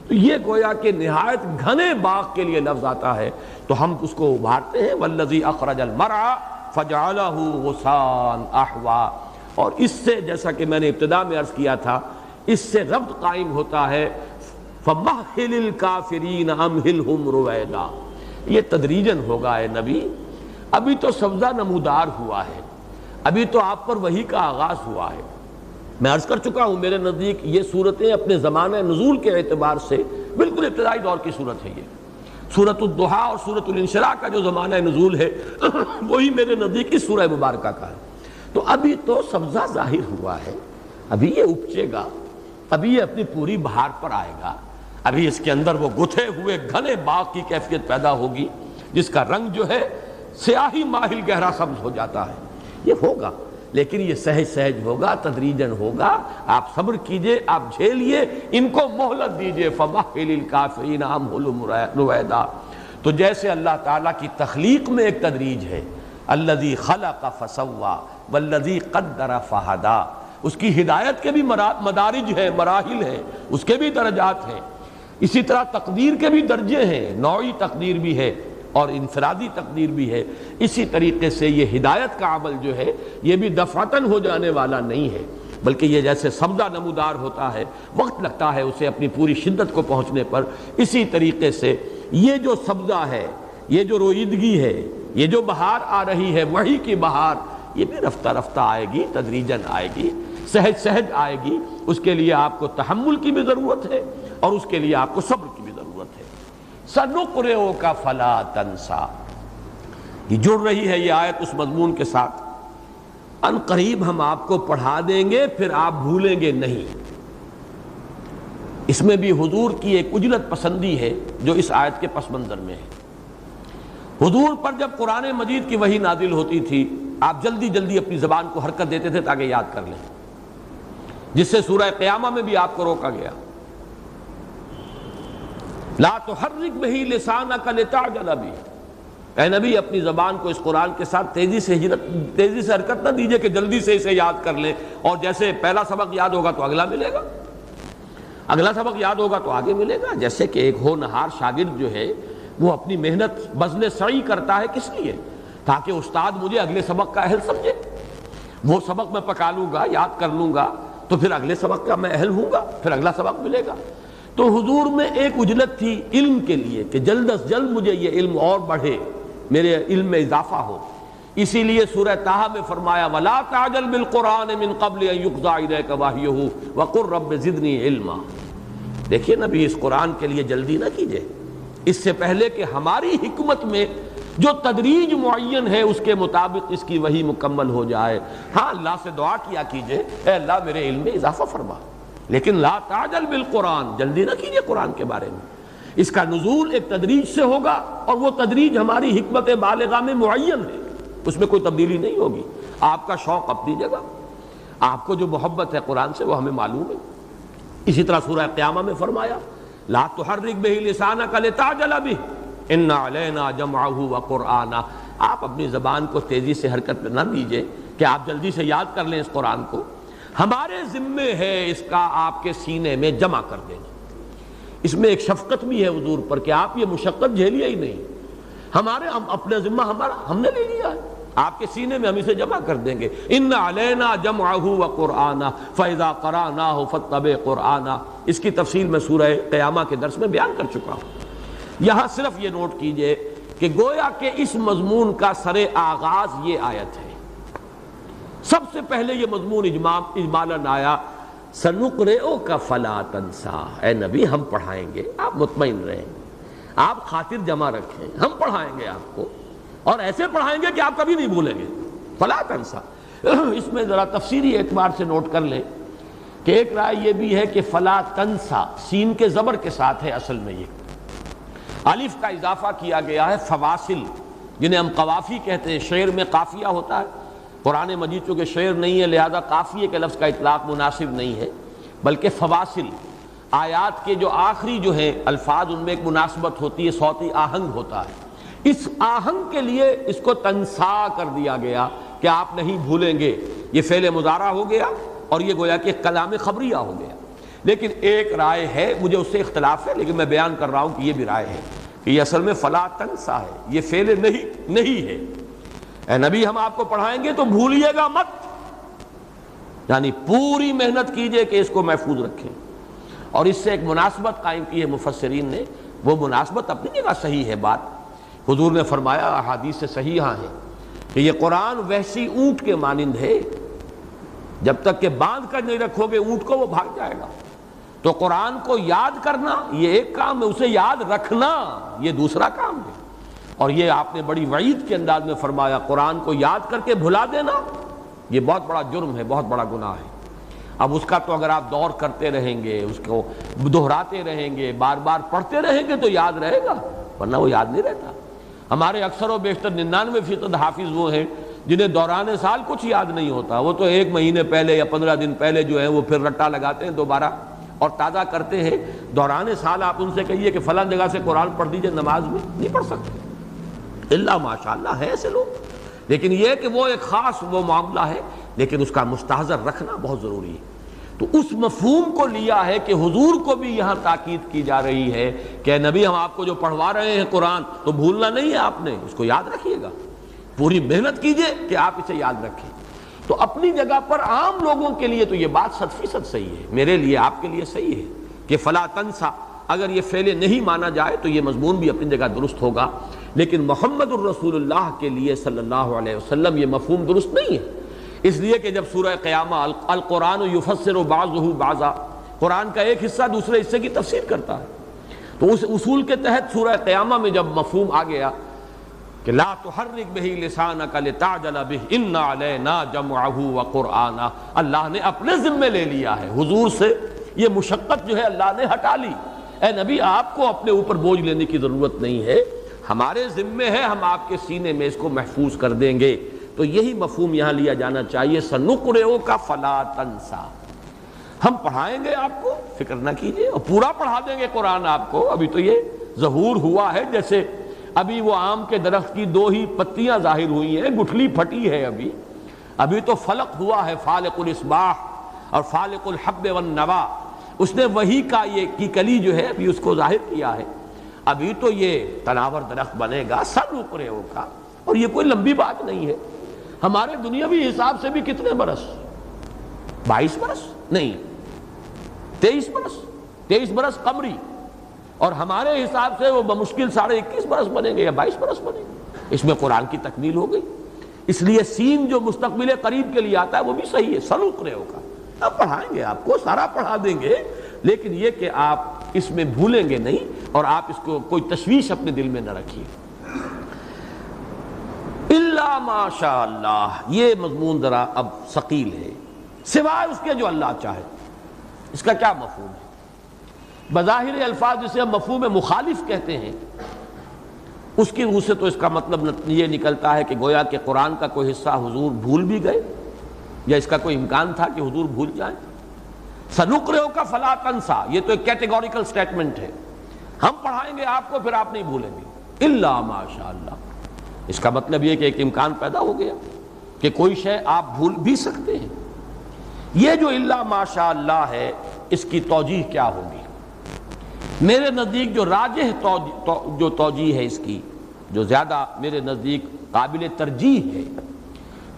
تو یہ گویا کہ نہایت گھنے باغ کے لیے لفظ آتا ہے، تو ہم اس کو ابھارتے ہیں والذی اخرج المرعى فجعلہ غثاء احوا، اور اس سے جیسا کہ میں نے ابتدا میں عرض کیا تھا اس سے ربط قائم ہوتا ہے فمہل الکافرین امہلہم رویدا، یہ تدریجاً ہوگا اے نبی، ابھی تو سبزہ نمودار ہوا ہے، ابھی تو آپ پر وحی کا آغاز ہوا ہے۔ میں عرض کر چکا ہوں میرے نزدیک یہ صورتیں اپنے زمانہ نزول کے اعتبار سے بالکل ابتدائی دور کی صورت ہے، یہ سورۃ الضحیٰ اور سورۃ الانشراح کا جو زمانہ نزول ہے وہی میرے نزدیک اس سورہ مبارکہ کا ہے۔ تو ابھی تو سبزہ ظاہر ہوا ہے، ابھی یہ اپجے گا، ابھی یہ اپنی پوری بہار پر آئے گا، ابھی اس کے اندر وہ گتھے ہوئے گھنے باغ کی کیفیت پیدا ہوگی جس کا رنگ جو ہے سیاہی ماہل گہرا سبز ہو جاتا ہے، یہ ہوگا، لیکن یہ سہج سہج ہوگا، تدریجاً ہوگا، آپ صبر کیجئے، آپ جھیلیے، ان کو مہلت دیجئے فمہل الکافرین امہلہم رویدا۔ تو جیسے اللہ تعالیٰ کی تخلیق میں ایک تدریج ہے، الذی خلق فسوی والذی قدر فہدی، اس کی ہدایت کے بھی مدارج ہیں، مراحل ہیں، اس کے بھی درجات ہیں، اسی طرح تقدیر کے بھی درجے ہیں، نوعی تقدیر بھی ہے اور انفرادی تقدیر بھی ہے، اسی طریقے سے یہ ہدایت کا عمل جو ہے یہ بھی دفعتاً ہو جانے والا نہیں ہے، بلکہ یہ جیسے سبزہ نمودار ہوتا ہے، وقت لگتا ہے اسے اپنی پوری شدت کو پہنچنے پر، اسی طریقے سے یہ جو سبزہ ہے، یہ جو رویدگی ہے، یہ جو بہار آ رہی ہے وحی کی بہار، یہ بھی رفتہ رفتہ آئے گی، تدریجاً آئے گی، سہج سہج آئے گی، اس کے لیے آپ کو تحمل کی بھی ضرورت ہے اور اس کے لیے آپ کو صبر کی بھی ضرورت ہے۔ سَنُقْرِئُكَ فَلَا تَنْسَى، یہ جڑ رہی ہے یہ آیت اس مضمون کے ساتھ، ان قریب ہم آپ کو پڑھا دیں گے پھر آپ بھولیں گے نہیں۔ اس میں بھی حضور کی ایک اجلت پسندی ہے جو اس آیت کے پس منظر میں ہے۔ حضور پر جب قرآن مجید کی وحی نازل ہوتی تھی آپ جلدی جلدی اپنی زبان کو حرکت دیتے تھے تاکہ یاد کر لیں، جس سے سورہ قیامہ میں بھی آپ کو روکا گیا، لا تحرک بہ لسانک لتعجل بہ، اے نبی اپنی زبان کو اس قرآن کے ساتھ تیزی سے حرکت نہ دیجئے کہ جلدی سے اسے یاد کر لیں، اور جیسے پہلا سبق یاد ہوگا تو اگلا ملے گا، اگلا سبق یاد ہوگا تو آگے ملے گا، جیسے کہ ایک ہونہار شاگرد جو ہے وہ اپنی محنت بذل سعی کرتا ہے، کس لیے؟ تاکہ استاد مجھے اگلے سبق کا اہل سمجھے، وہ سبق میں پکا لوں گا، یاد کر لوں گا تو پھر اگلے سبق کا میں اہل ہوں گا، پھر اگلا سبق ملے گا۔ تو حضور میں ایک اجلت تھی علم کے لیے کہ جلد از جلد مجھے یہ علم اور بڑھے، میرے علم میں اضافہ ہو، اسی لیے سورہ طٰہٰ میں فرمایا وَلَا تَعْجَلْ بِالْقُرْآنِ مِن قَبْلِ أَن يُقْضَىٰ إِلَيْكَ وَحْيُهُ وَقُلْ رَبِّ زِدْنِي عِلْمًا۔ دیکھیے نبی اس قرآن کے لیے جلدی نہ کیجئے، اس سے پہلے کہ ہماری حکمت میں جو تدریج معین ہے اس کے مطابق اس کی وحی مکمل ہو جائے۔ ہاں اللہ سے دعا کیا کیجئے اے اللہ میرے علم میں اضافہ فرما، لیکن لا تعجل بالقرآن، جلدی نہ کیجئے قرآن کے بارے میں، اس کا نزول ایک تدریج سے ہوگا اور وہ تدریج ہماری حکمت بالغہ میں معین ہے، اس میں کوئی تبدیلی نہیں ہوگی۔ آپ کا شوق اپنی جگہ، آپ کو جو محبت ہے قرآن سے وہ ہمیں معلوم ہے۔ اسی طرح سورہ قیامہ میں فرمایا لا تحرک بہ لسانک لتعجل بہ ان علینا جمعہ وقرآنہ، آپ اپنی زبان کو تیزی سے حرکت نہ دیجئے کہ آپ جلدی سے یاد کر لیں اس قرآن کو، ہمارے ذمے ہے اس کا آپ کے سینے میں جمع کر دینا۔ اس میں ایک شفقت بھی ہے حضور پر کہ آپ یہ مشقت جھیلیے ہی نہیں، ہمارے اپنے ذمہ ہم نے لے لیا ہے، آپ کے سینے میں ہم اسے جمع کر دیں گے۔ ان علینا جمعہ وقرآنہ فاذا قرأناہ فاتبع قرآنہ، اس کی تفصیل میں سورہ قیامہ کے درس میں بیان کر چکا ہوں۔ یہاں صرف یہ نوٹ کیجئے کہ گویا کہ اس مضمون کا سر آغاز یہ آیت ہے، سب سے پہلے یہ مضمون اجمالاً آیا سنقرئک فلا تنسیٰ، اے نبی ہم پڑھائیں گے، آپ مطمئن رہیں، آپ خاطر جمع رکھیں، ہم پڑھائیں گے آپ کو، اور ایسے پڑھائیں گے کہ آپ کبھی نہیں بھولیں گے، فلا تنسیٰ۔ اس میں ذرا تفسیری اعتبار سے نوٹ کر لیں کہ ایک رائے یہ بھی ہے کہ فلا تنسیٰ سین کے زبر کے ساتھ ہے، اصل میں یہ الف کا اضافہ کیا گیا ہے فواصل، جنہیں ہم قوافی کہتے ہیں، شعر میں قافیہ ہوتا ہے، قرآن مجید چونکہ شعر نہیں ہے لہذا قافیے کے لفظ کا اطلاق مناسب نہیں ہے، بلکہ فواصل، آیات کے جو آخری جو ہیں الفاظ ان میں ایک مناسبت ہوتی ہے، صوتی آہنگ ہوتا ہے، اس آہنگ کے لیے اس کو تنسا کر دیا گیا کہ آپ نہیں بھولیں گے۔ یہ فعل مضارع ہو گیا اور یہ گویا کہ کلام خبریہ ہو گیا۔ لیکن ایک رائے ہے، مجھے اس سے اختلاف ہے لیکن میں بیان کر رہا ہوں کہ یہ بھی رائے ہے کہ یہ اصل میں فلا تنسا ہے، یہ فعل نہیں ہے۔ اے نبی ہم آپ کو پڑھائیں گے تو بھولیے گا مت، یعنی پوری محنت کیجئے کہ اس کو محفوظ رکھیں۔ اور اس سے ایک مناسبت قائم کی ہے مفسرین نے، وہ مناسبت اپنی جگہ صحیح ہے بات۔ حضور نے فرمایا، احادیث سے صحیحہ ہیں، کہ یہ قرآن وحشی اونٹ کے مانند ہے، جب تک کہ باندھ کر نہیں رکھو گے اونٹ کو وہ بھاگ جائے گا۔ تو قرآن کو یاد کرنا یہ ایک کام ہے، اسے یاد رکھنا یہ دوسرا کام ہے۔ اور یہ آپ نے بڑی وعید کے انداز میں فرمایا، قرآن کو یاد کر کے بھلا دینا یہ بہت بڑا جرم ہے، بہت بڑا گناہ ہے۔ اب اس کا تو اگر آپ دور کرتے رہیں گے، اس کو دہراتے رہیں گے، بار بار پڑھتے رہیں گے تو یاد رہے گا، ورنہ وہ یاد نہیں رہتا۔ ہمارے اکثر و بیشتر 99% حافظ وہ ہیں جنہیں دوران سال کچھ یاد نہیں ہوتا، وہ تو 1 مہینے پہلے یا 15 دن پہلے جو ہے وہ پھر رٹا لگاتے ہیں دوبارہ اور تازہ کرتے ہیں۔ دوران سال آپ ان سے کہیے کہ فلاں جگہ سے قرآن پڑھ دیجئے، نماز میں نہیں پڑھ سکتے، اللہ ماشاءاللہ ہے ایسے لوگ۔ لیکن یہ کہ وہ ایک خاص وہ معاملہ ہے، لیکن اس کا مستحضر رکھنا بہت ضروری ہے۔ تو اس مفہوم کو لیا ہے کہ حضور کو بھی یہاں تاکید کی جا رہی ہے کہ نبی ہم آپ کو جو پڑھوا رہے ہیں قرآن تو بھولنا نہیں ہے، آپ نے اس کو یاد رکھیے گا، پوری محنت کیجئے کہ آپ اسے یاد رکھیں۔ تو اپنی جگہ پر عام لوگوں کے لیے تو یہ بات 100% صحیح ہے، میرے لیے آپ کے لیے صحیح ہے کہ فلا تنسا اگر یہ فعل نہیں مانا جائے تو یہ مضمون بھی اپنی جگہ درست ہوگا، لیکن محمد الرسول اللہ کے لیے صلی اللہ علیہ وسلم یہ مفہوم درست نہیں ہے، اس لیے کہ جب سورہ قیامہ القرآن یفسر بعضہ بعضا، قرآن کا ایک حصہ دوسرے حصے کی تفسیر کرتا ہے، تو اس اصول کے تحت سورہ قیامہ میں جب مفہوم آ گیا کہ لا تحرک بہ لسانک لتعجل بہ ان علینا جمعہ وقرآنہ، اللہ نے اپنے ذمے لے لیا ہے، حضور سے یہ مشقت جو ہے اللہ نے ہٹا لی۔ اے نبی آپ کو اپنے اوپر بوجھ لینے کی ضرورت نہیں ہے، ہمارے ذمے ہے، ہم آپ کے سینے میں اس کو محفوظ کر دیں گے۔ تو یہی مفہوم یہاں لیا جانا چاہیے، سنقرئک فلا تنسا، ہم پڑھائیں گے آپ کو، فکر نہ کیجئے، اور پورا پڑھا دیں گے قرآن آپ کو۔ ابھی تو یہ ظہور ہوا ہے، جیسے ابھی وہ آم کے درخت کی 2 ہی پتیاں ظاہر ہوئی ہیں، گٹھلی پھٹی ہے، ابھی تو فلق ہوا ہے، فالق الاصباح اور فالق الحب والنوا، اس نے وہی کا یہ کی کلی جو ہے ابھی اس کو ظاہر کیا ہے، ابھی تو یہ تناور درخت بنے گا، سنقرئک، اور یہ کوئی لمبی بات نہیں ہے۔ ہمارے دنیاوی حساب سے بھی کتنے برس، 22 برس نہیں، 23 برس، 23 برس قمری، اور ہمارے حساب سے وہ بمشکل 21.5 برس بنیں گے یا 22 برس بنیں گے، اس میں قرآن کی تکمیل ہو گئی۔ اس لیے سین جو مستقبل قریب کے لیے آتا ہے وہ بھی صحیح ہے، سنقرئک، اب پڑھائیں گے آپ کو، سارا پڑھا دیں گے، لیکن یہ کہ آپ اس میں بھولیں گے نہیں، اور آپ اس کو کوئی تشویش اپنے دل میں نہ رکھیے۔ الا ماشاء اللہ، یہ مضمون ذرا اب ثقیل ہے، سوائے اس کے جو اللہ چاہے، اس کا کیا مفہوم ہے؟ بظاہر الفاظ جسے ہم مفہوم مخالف کہتے ہیں، اس کی روح سے تو اس کا مطلب یہ نکلتا ہے کہ گویا کہ قرآن کا کوئی حصہ حضور بھول بھی گئے، یا اس کا کوئی امکان تھا کہ حضور بھول جائیں۔ سنقرئک فلا تنسا، یہ تو ایک کیٹیگوریکل سٹیٹمنٹ ہے، ہم پڑھائیں گے آپ کو پھر آپ نہیں بھولیں گے، الا ماشاء اللہ، اس کا مطلب یہ کہ ایک امکان پیدا ہو گیا کہ کوئی شے آپ بھول بھی سکتے ہیں۔ یہ جو الا ماشاء اللہ ہے، اس کی توجیہ کیا ہوگی؟ میرے نزدیک جو راجح جو توجیہ ہے اس کی، جو زیادہ میرے نزدیک قابل ترجیح ہے،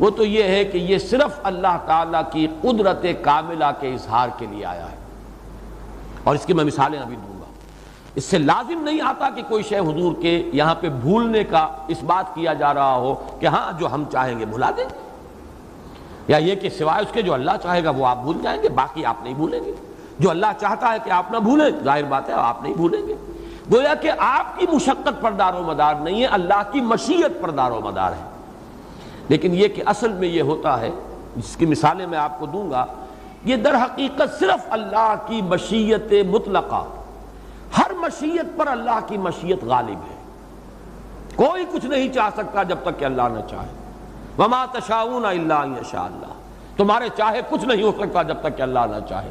وہ تو یہ ہے کہ یہ صرف اللہ تعالیٰ کی قدرت کاملہ کے اظہار کے لیے آیا ہے، اور اس کی میں مثالیں ابھی دوں گا۔ اس سے لازم نہیں آتا کہ کوئی شے حضور کے یہاں پہ بھولنے کا اس بات کیا جا رہا ہو کہ ہاں جو ہم چاہیں گے بھلا دیں گے، یا یہ کہ سوائے اس کے جو اللہ چاہے گا وہ آپ بھول جائیں گے، باقی آپ نہیں بھولیں گے۔ جو اللہ چاہتا ہے کہ آپ نہ بھولیں، ظاہر بات ہے آپ نہیں بھولیں گے۔ گویا کہ آپ کی مشقت پر دار و مدار نہیں ہے، اللہ کی مشیت پر دار و مدار ہے۔ لیکن یہ کہ اصل میں یہ ہوتا ہے، جس کی مثالیں میں آپ کو دوں گا، یہ در حقیقت صرف اللہ کی مشیت مطلقہ، ہر مشیت پر اللہ کی مشیت غالب ہے، کوئی کچھ نہیں چاہ سکتا جب تک کہ اللہ نہ چاہے۔ وما تشاؤون الا ان یشاء اللہ، تمہارے چاہے کچھ نہیں ہو سکتا جب تک کہ اللہ نہ چاہے۔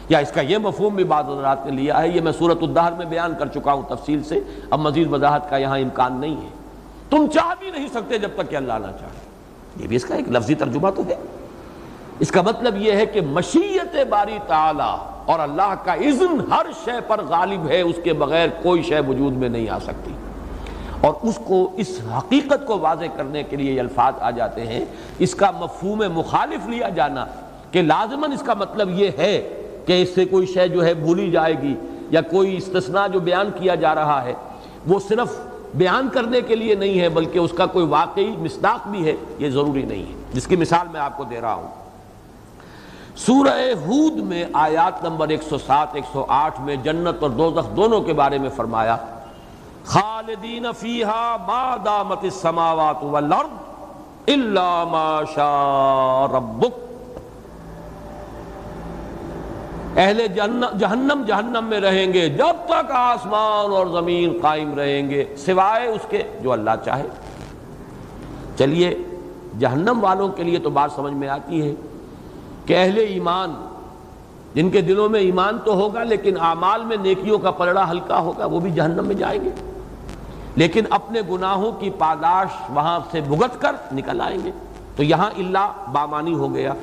یا اس کا یہ مفہوم بھی بعض حضرات نے لیا ہے، یہ میں سورۃ الدہر میں بیان کر چکا ہوں تفصیل سے، اب مزید وضاحت کا یہاں امکان نہیں ہے۔ تم چاہ بھی نہیں سکتے جب تک کہ اللہ نہ چاہے، یہ بھی اس کا ایک لفظی ترجمہ تو ہے۔ اس کا مطلب یہ ہے کہ مشیت باری تعالی اور اللہ کا اذن ہر شے پر غالب ہے، اس کے بغیر کوئی شے وجود میں نہیں آ سکتی۔ اور اس کو، اس حقیقت کو واضح کرنے کے لیے یہ الفاظ آ جاتے ہیں۔ اس کا مفہوم مخالف لیا جانا کہ لازماً اس کا مطلب یہ ہے کہ اس سے کوئی شے جو ہے بھولی جائے گی، یا کوئی استثناء جو بیان کیا جا رہا ہے وہ صرف بیان کرنے کے لیے نہیں ہے بلکہ اس کا کوئی واقعی مصداق بھی ہے، یہ ضروری نہیں ہے، جس کی مثال میں آپ کو دے رہا ہوں۔ سورہ ہود میں آیات نمبر 107 108 میں جنت اور دوزخ دونوں کے بارے میں فرمایا، خالدین فیہا ما دامت السماوات والارض الا ما شاء ربک، اہل جہنم میں رہیں گے جب تک آسمان اور زمین قائم رہیں گے سوائے اس کے جو اللہ چاہے۔ چلیے جہنم والوں کے لیے تو بات سمجھ میں آتی ہے کہ اہل ایمان جن کے دلوں میں ایمان تو ہوگا لیکن اعمال میں نیکیوں کا پلڑا ہلکا ہوگا، وہ بھی جہنم میں جائیں گے، لیکن اپنے گناہوں کی پاداش وہاں سے بھگت کر نکل آئیں گے۔ تو یہاں الا بامانی ہو گیا،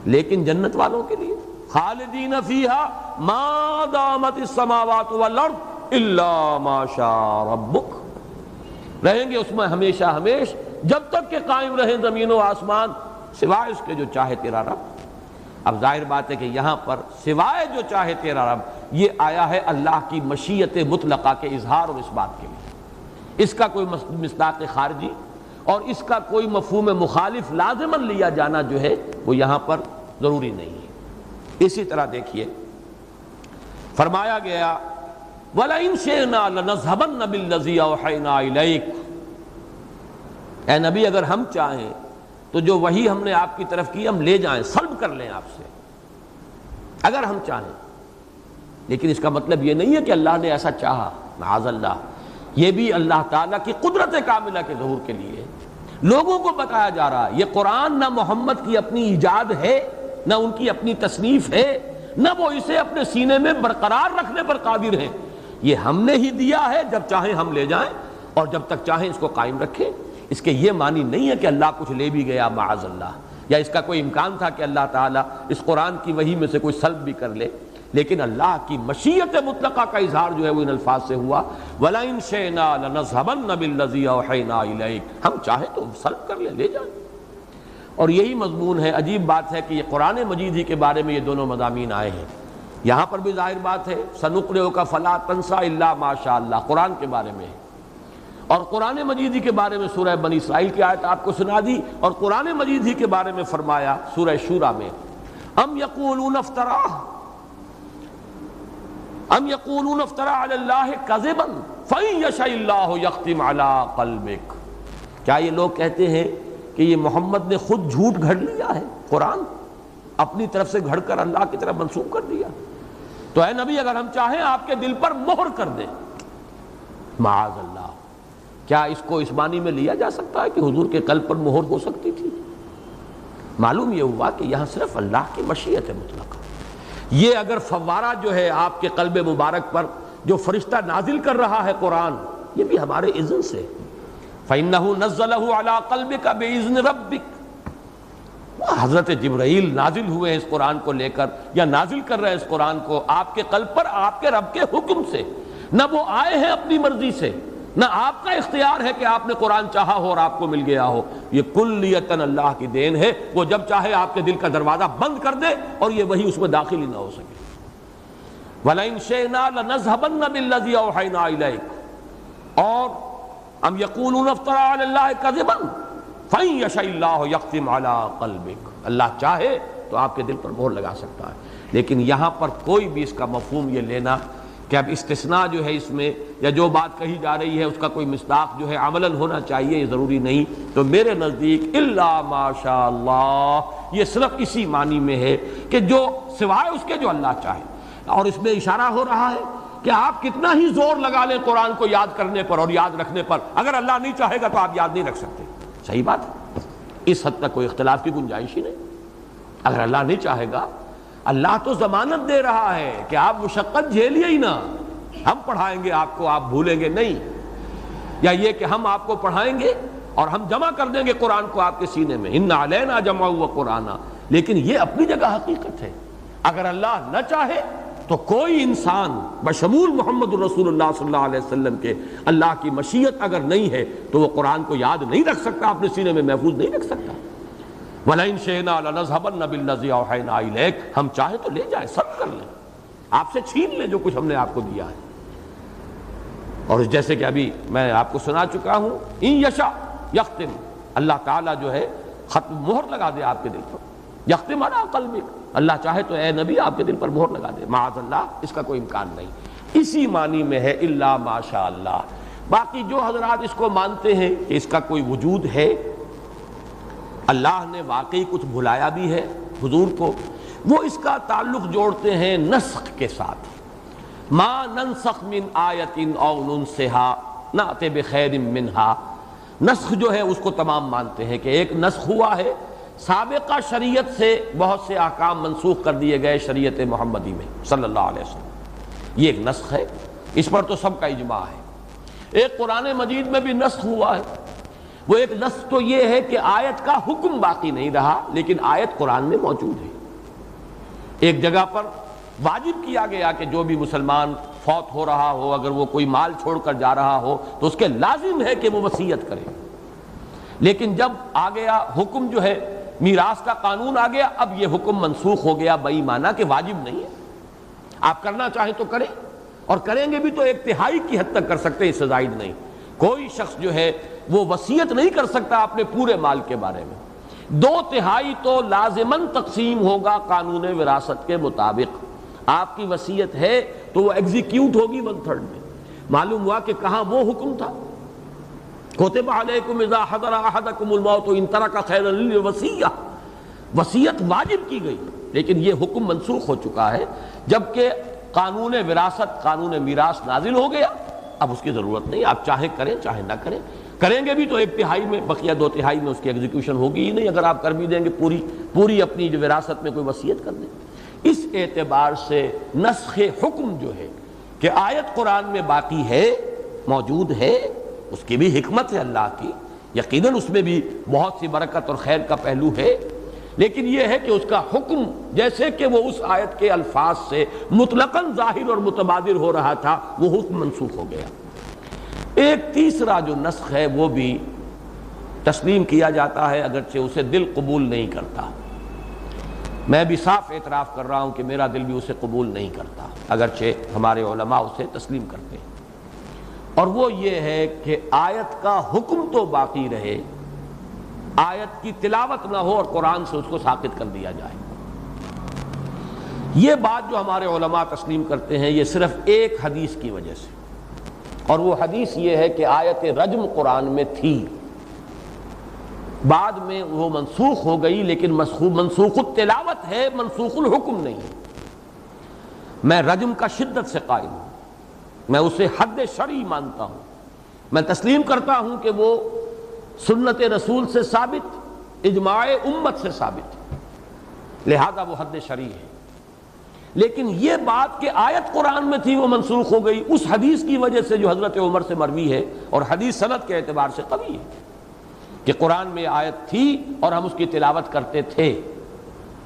لیکن جنت والوں کے لیے خالدین فیہا ما دامت السماوات والارض الا ما شاء ربک، رہیں گے اس میں ہمیشہ ہمیش جب تک کہ قائم رہیں زمین و آسمان سوائے اس کے جو چاہے تیرا رب۔ اب ظاہر بات ہے کہ یہاں پر سوائے جو چاہے تیرا رب یہ آیا ہے اللہ کی مشیت مطلقہ کے اظہار اور اس بات کے لیے، اس کا کوئی مصداق خارجی اور اس کا کوئی مفہوم مخالف لازماً لیا جانا جو ہے وہ یہاں پر ضروری نہیں ہے۔ اسی طرح دیکھیے فرمایا گیا وَلَئِن شِئْنَا لَنَذْهَبَنَّ بِالَّذِي أَوْحَيْنَا إِلَيْكَ، اے نبی اگر ہم چاہیں تو جو وحی ہم نے آپ کی طرف کی ہم لے جائیں، سلب کر لیں آپ سے اگر ہم چاہیں۔ لیکن اس کا مطلب یہ نہیں ہے کہ اللہ نے ایسا چاہا، معاذ اللہ، یہ بھی اللہ تعالیٰ کی قدرت کاملہ کے ظہور کے لیے لوگوں کو بتایا جا رہا ہے۔ یہ قرآن نہ محمد کی اپنی ایجاد ہے، نہ ان کی اپنی تصنیف ہے، نہ وہ اسے اپنے سینے میں برقرار رکھنے پر قادر ہیں، یہ ہم نے ہی دیا ہے، جب چاہیں ہم لے جائیں اور جب تک چاہیں اس کو قائم رکھیں۔ اس کے یہ معنی نہیں ہے کہ اللہ کچھ لے بھی گیا معاذ اللہ، یا اس کا کوئی امکان تھا کہ اللہ تعالیٰ اس قرآن کی وحی میں سے کوئی سلب بھی کر لے، لیکن اللہ کی مشیت مطلقہ کا اظہار جو ہے وہ ان الفاظ سے ہوا وَلَئِن شِئْنَا لَنَذْهَبَنَّ بِالَّذِي أَوْحَيْنَا إِلَيْكَ، ہم چاہیں تو سلب کر لیں، لے جائیں۔ اور یہی مضمون ہے، عجیب بات ہے کہ یہ قرآن مجید ہی کے بارے میں یہ دونوں مضامین آئے ہیں۔ یہاں پر بھی ظاہر بات ہے سَنُقْرِئُكَ فَلَا تَنْسَىٰ إِلَّا مَا شَاءَ اللَّهُ، قرآن کے بارے میں ہے، اور قرآن مجید ہی کے بارے میں سورہ بنی اسرائیل کی آیت آپ کو سنا دی، اور قرآن مجید ہی کے بارے میں فرمایا سورہ شورى میں ام یقولون افتراہ علی اللہ کذبا فإن یشاء اللہ یختم علی قلبک، کیا یہ لوگ کہتے ہیں کہ یہ محمد نے خود جھوٹ گھڑ لیا ہے، قرآن اپنی طرف سے گھڑ کر اللہ کی طرف منسوب کر دیا؟ تو اے نبی اگر ہم چاہیں آپ کے دل پر مہر کر دیں، معاذ اللہ، کیا اس کو اس معنی میں لیا جا سکتا ہے کہ حضور کے قلب پر مہر ہو سکتی تھی؟ معلوم یہ ہوا کہ یہاں صرف اللہ کی مشیت مطلقہ، یہ اگر فوارہ جو ہے آپ کے قلب مبارک پر جو فرشتہ نازل کر رہا ہے قرآن، یہ بھی ہمارے اذن سے، فَإِنَّهُ نَزَّلَهُ عَلَىٰ قَلْبِكَ بِإِذْنِ رَبِّكَ، حضرت جبرائیل نازل ہوئے ہیں اس قرآن کو لے کر، یا نازل کر رہے ہیں اس قرآن کو آپ کے قلب پر آپ کے رب کے حکم سے، نہ وہ آئے ہیں اپنی مرضی سے، نہ آپ کا اختیار ہے کہ آپ نے قرآن چاہا ہو اور آپ کو مل گیا ہو، یہ کلیتاً اللہ کی دین ہے، وہ جب چاہے آپ کے دل کا دروازہ بند کر دے اور یہ وہی اس میں داخل ہی نہ ہو سکے۔ وَلَئِن شِئْنَا لَنَذْهَبَنَّ بِالَّذِي أَوْحَيْنَا إِلَيْكَ، اور ام یقولون افترى علی اللہ کذبا فإن یشاء اللہ یختم علی قلبک، اللہ چاہے تو آپ کے دل پر مہر لگا سکتا ہے۔ لیکن یہاں پر کوئی بھی اس کا مفہوم یہ لینا کہ اب استثناء جو ہے اس میں یا جو بات کہی جا رہی ہے اس کا کوئی مصداق جو ہے عملاً ہونا چاہیے، یہ ضروری نہیں۔ تو میرے نزدیک الا ما شاء اللہ یہ صرف اسی معنی میں ہے کہ جو سوائے اس کے جو اللہ چاہے، اور اس میں اشارہ ہو رہا ہے کہ آپ کتنا ہی زور لگا لیں قرآن کو یاد کرنے پر اور یاد رکھنے پر، اگر اللہ نہیں چاہے گا تو آپ یاد نہیں رکھ سکتے۔ صحیح بات ہے، اس حد تک کوئی اختلاف کی گنجائش ہی نہیں۔ اگر اللہ نہیں چاہے گا اللہ تو ضمانت دے رہا ہے کہ آپ مشقت جھیلیے ہی نہ، ہم پڑھائیں گے آپ کو، آپ بھولیں گے نہیں، یا یہ کہ ہم آپ کو پڑھائیں گے اور ہم جمع کر دیں گے قرآن کو آپ کے سینے میں، ان علینا جمع و قرآن، لیکن یہ اپنی جگہ حقیقت ہے۔ اگر اللہ نہ چاہے تو کوئی انسان بشمول محمد الرسول اللہ صلی اللہ علیہ وسلم کے، اللہ کی مشیت اگر نہیں ہے تو وہ قرآن کو یاد نہیں رکھ سکتا، اپنے سینے میں محفوظ نہیں رکھ سکتا۔ وَلَئِن شِئْنَا لَنَذْهَبَنَّ بِالَّذِي أَوْحَيْنَا إِلَيْكَ، ہم چاہیں تو لے جائیں، سب کر لیں، آپ سے چھین لیں جو کچھ ہم نے آپ کو دیا ہے۔ اور جیسے کہ ابھی میں آپ کو سنا چکا ہوں، ان یشاء یختم، اللہ تعالیٰ جو ہے ختم مہر لگا دے آپ کے دل پر، یختم علی قلبک، اللہ چاہے تو اے نبی آپ کے دل پر مہر لگا دے، معاذ اللہ، اس کا کوئی امکان نہیں۔ اسی معنی میں ہے الا ماشاء اللہ۔ باقی جو حضرات اس کو مانتے ہیں کہ اس کا کوئی وجود ہے، اللہ نے واقعی کچھ بھلایا بھی ہے حضور کو، وہ اس کا تعلق جوڑتے ہیں نسخ کے ساتھ، ما ننسخ من آیت او ننسها نأت بخیر منہا۔ نسخ جو ہے اس کو تمام مانتے ہیں کہ ایک نسخ ہوا ہے، سابقہ شریعت سے بہت سے احکام منسوخ کر دیے گئے شریعت محمدی میں صلی اللہ علیہ وسلم، یہ ایک نسخ ہے، اس پر تو سب کا اجماع ہے۔ ایک قرآن مجید میں بھی نسخ ہوا ہے، وہ ایک نسخ تو یہ ہے کہ آیت کا حکم باقی نہیں رہا لیکن آیت قرآن میں موجود ہے۔ ایک جگہ پر واجب کیا گیا کہ جو بھی مسلمان فوت ہو رہا ہو، اگر وہ کوئی مال چھوڑ کر جا رہا ہو تو اس کے لازم ہے کہ وہ وصیت کرے، لیکن جب آ گیا حکم جو ہے میراث کا قانون آ گیا، اب یہ حکم منسوخ ہو گیا بےایمانہ کہ واجب نہیں ہے، آپ کرنا چاہیں تو کریں، اور کریں گے بھی تو ایک تہائی کی حد تک کر سکتے ہیں، اس سے زائد نہیں۔ کوئی شخص جو ہے وہ وصیت نہیں کر سکتا اپنے پورے مال کے بارے میں، 2/3 تو لازماً تقسیم ہوگا قانون وراثت کے مطابق۔ آپ کی وصیت ہے تو وہ ایگزیکیوٹ ہوگی 1/3 میں۔ معلوم ہوا کہ کہاں وہ حکم تھا، کتب علیکم اذا حضر احدکم الموت ان ترک خیرا للوصیہ، وصیت واجب کی گئی، لیکن یہ حکم منسوخ ہو چکا ہے جبکہ قانون وراثت، قانون میراث نازل ہو گیا، اب اس کی ضرورت نہیں، آپ چاہے کریں چاہے نہ کریں، کریں گے بھی تو 1/3 میں، بقیہ 2/3 میں اس کی ایگزیکیوشن ہوگی ہی نہیں اگر آپ کر بھی دیں گے پوری اپنی جو وراثت میں کوئی وصیت کر دیں۔ اس اعتبار سے نسخ حکم جو ہے کہ آیت قرآن میں باقی ہے، موجود ہے، اس کی بھی حکمت ہے اللہ کی، یقیناً اس میں بھی بہت سی برکت اور خیر کا پہلو ہے، لیکن یہ ہے کہ اس کا حکم جیسے کہ وہ اس آیت کے الفاظ سے مطلقاً ظاہر اور متبادر ہو رہا تھا، وہ حکم منسوخ ہو گیا۔ ایک تیسرا جو نسخ ہے وہ بھی تسلیم کیا جاتا ہے اگرچہ اسے دل قبول نہیں کرتا، میں بھی صاف اعتراف کر رہا ہوں کہ میرا دل بھی اسے قبول نہیں کرتا اگرچہ ہمارے علماء اسے تسلیم کرتے ہیں، اور وہ یہ ہے کہ آیت کا حکم تو باقی رہے، آیت کی تلاوت نہ ہو اور قرآن سے اس کو ساقط کر دیا جائے۔ یہ بات جو ہمارے علماء تسلیم کرتے ہیں یہ صرف ایک حدیث کی وجہ سے، اور وہ حدیث یہ ہے کہ آیت رجم قرآن میں تھی، بعد میں وہ منسوخ ہو گئی، لیکن منسوخ التلاوت ہے، منسوخ الحکم نہیں۔ میں رجم کا شدت سے قائل ہوں، میں اسے حد شرعی مانتا ہوں، میں تسلیم کرتا ہوں کہ وہ سنت رسول سے ثابت، اجماع امت سے ثابت، لہذا وہ حد شرعی ہے، لیکن یہ بات کہ آیت قرآن میں تھی وہ منسوخ ہو گئی اس حدیث کی وجہ سے جو حضرت عمر سے مروی ہے، اور حدیث سند کے اعتبار سے قوی ہے کہ قرآن میں آیت تھی اور ہم اس کی تلاوت کرتے تھے،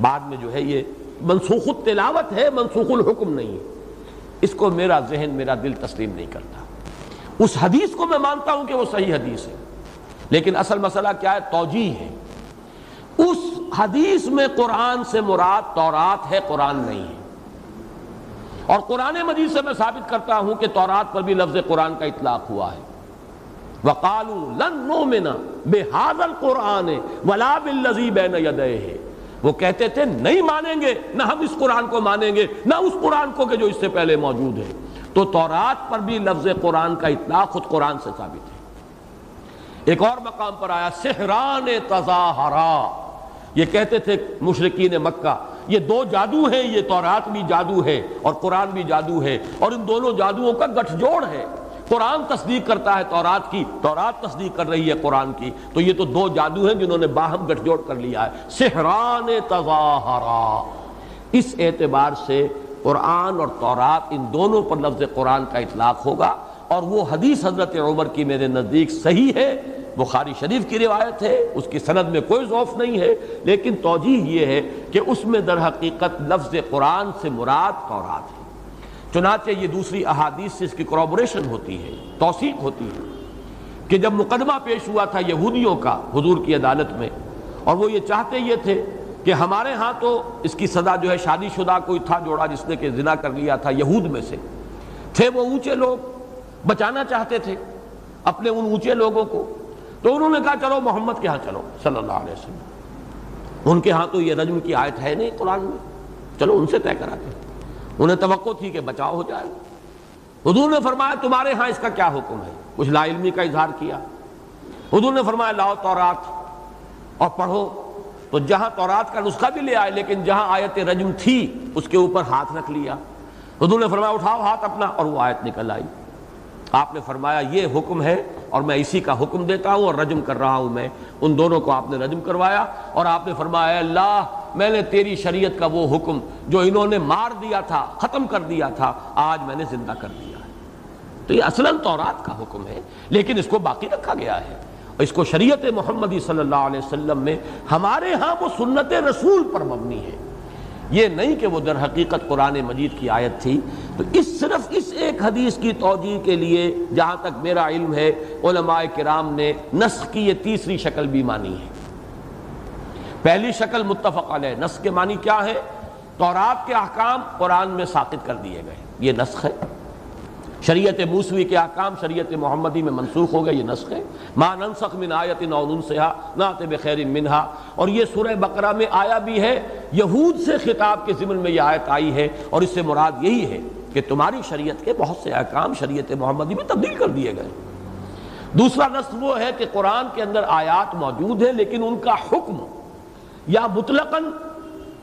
بعد میں جو ہے یہ منسوخ التلاوت ہے، منسوخ الحکم نہیں ہے، اس کو میرا ذہن، میرا دل تسلیم نہیں کرتا۔ اس حدیث کو میں مانتا ہوں کہ وہ صحیح حدیث ہے، لیکن اصل مسئلہ کیا ہے؟ توجیہ ہے۔ اس حدیث میں قرآن سے مراد تورات ہے، قرآن نہیں ہے، اور قرآن مجید سے میں ثابت کرتا ہوں کہ تورات پر بھی لفظ قرآن کا اطلاق ہوا ہے۔ وَقَالُوا لَن نُؤْمِنَ بِهَذَا الْقُرْآنِ وَلَا بِالَّذِي بَيْنَ يَدَيْهِ، وہ کہتے تھے نہیں مانیں گے، نہ ہم اس قرآن کو مانیں گے، نہ اس قرآن کو کہ جو اس سے پہلے موجود ہے۔ تو تورات پر بھی لفظ قرآن کا اطلاق خود قرآن سے ثابت ہے۔ ایک اور مقام پر آیا سحران تظاہرا، یہ کہتے تھے مشرکین مکہ یہ 2 جادو ہیں، یہ تورات بھی جادو ہے اور قرآن بھی جادو ہے، اور ان دونوں جادوؤں کا گٹھ جوڑ ہے، قرآن تصدیق کرتا ہے تورات کی، تورات تصدیق کر رہی ہے قرآن کی، تو یہ تو 2 جادو ہیں جنہوں نے باہم گٹھ جوڑ کر لیا ہے۔ سحران تظاہرا، اس اعتبار سے قرآن اور تورات ان دونوں پر لفظ قرآن کا اطلاق ہوگا، اور وہ حدیث حضرت عمر کی میرے نزدیک صحیح ہے، بخاری شریف کی روایت ہے، اس کی سند میں کوئی ضعف نہیں ہے، لیکن توجیہ یہ ہے کہ اس میں در حقیقت لفظ قرآن سے مراد تورات ہے۔ چنانچہ یہ دوسری احادیث سے اس کی کورابوریشن ہوتی ہے، توثیق ہوتی ہے کہ جب مقدمہ پیش ہوا تھا یہودیوں کا حضور کی عدالت میں، اور وہ یہ چاہتے یہ تھے کہ ہمارے ہاں تو اس کی سزا جو ہے شادی شدہ کوئی تھا جوڑا جس نے کہ زنا کر لیا تھا، یہود میں سے تھے وہ اونچے لوگ، بچانا چاہتے تھے اپنے ان اونچے لوگوں کو، تو انہوں نے کہا چلو محمد کے ہاں چلو صلی اللہ علیہ وسلم، ان کے ہاں تو یہ رجم کی آیت ہے نہیں قرآن میں، چلو ان سے طے کراتے ہیں۔ انہیں توقع تھی کہ بچاؤ ہو جائے۔ حضور نے فرمایا تمہارے ہاں اس کا کیا حکم ہے؟ کچھ لا علمی کا اظہار کیا۔ حضور نے فرمایا لاؤ تورات اور پڑھو، تو جہاں تورات کا نسخہ بھی لے آئے لیکن جہاں آیت رجم تھی اس کے اوپر ہاتھ رکھ لیا۔ حضور نے فرمایا اٹھاؤ ہاتھ اپنا، اور وہ آیت نکل آئی۔ آپ نے فرمایا یہ حکم ہے اور میں اسی کا حکم دیتا ہوں اور رجم کر رہا ہوں میں۔ ان دونوں کو آپ نے رجم کروایا، اور آپ نے فرمایا اے اللہ میں نے تیری شریعت کا وہ حکم جو انہوں نے مار دیا تھا، ختم کر دیا تھا، آج میں نے زندہ کر دیا ہے۔ تو یہ اصلاً تورات کا حکم ہے، لیکن اس کو باقی رکھا گیا ہے، اور اس کو شریعت محمدی صلی اللہ علیہ وسلم میں ہمارے ہاں وہ سنت رسول پر مبنی ہے، یہ نہیں کہ وہ در حقیقت قرآن مجید کی آیت تھی۔ تو صرف اس ایک حدیث کی توجیہ کے لیے جہاں تک میرا علم ہے علماء کرام نے نسخ کی یہ تیسری شکل بھی مانی ہے۔ پہلی شکل متفق علیہ، نسخ کے معنی کیا ہے؟ تورات کے احکام قرآن میں ساقط کر دیے گئے، یہ نسخ ہے۔ شریعت موسوی کے احکام شریعت محمدی میں منسوخ ہو گئے، یہ نسخ ہے۔ ما ننسخ من آیت او ننسها نأت بخیر منها، اور یہ سورہ بقرہ میں آیا بھی ہے، یہود سے خطاب کے ضمن میں یہ آیت آئی ہے، اور اس سے مراد یہی ہے کہ تمہاری شریعت کے بہت سے احکام شریعت محمدی میں تبدیل کر دیے گئے۔ دوسرا نسخ وہ ہے کہ قرآن کے اندر آیات موجود ہیں لیکن ان کا حکم یا مطلقاً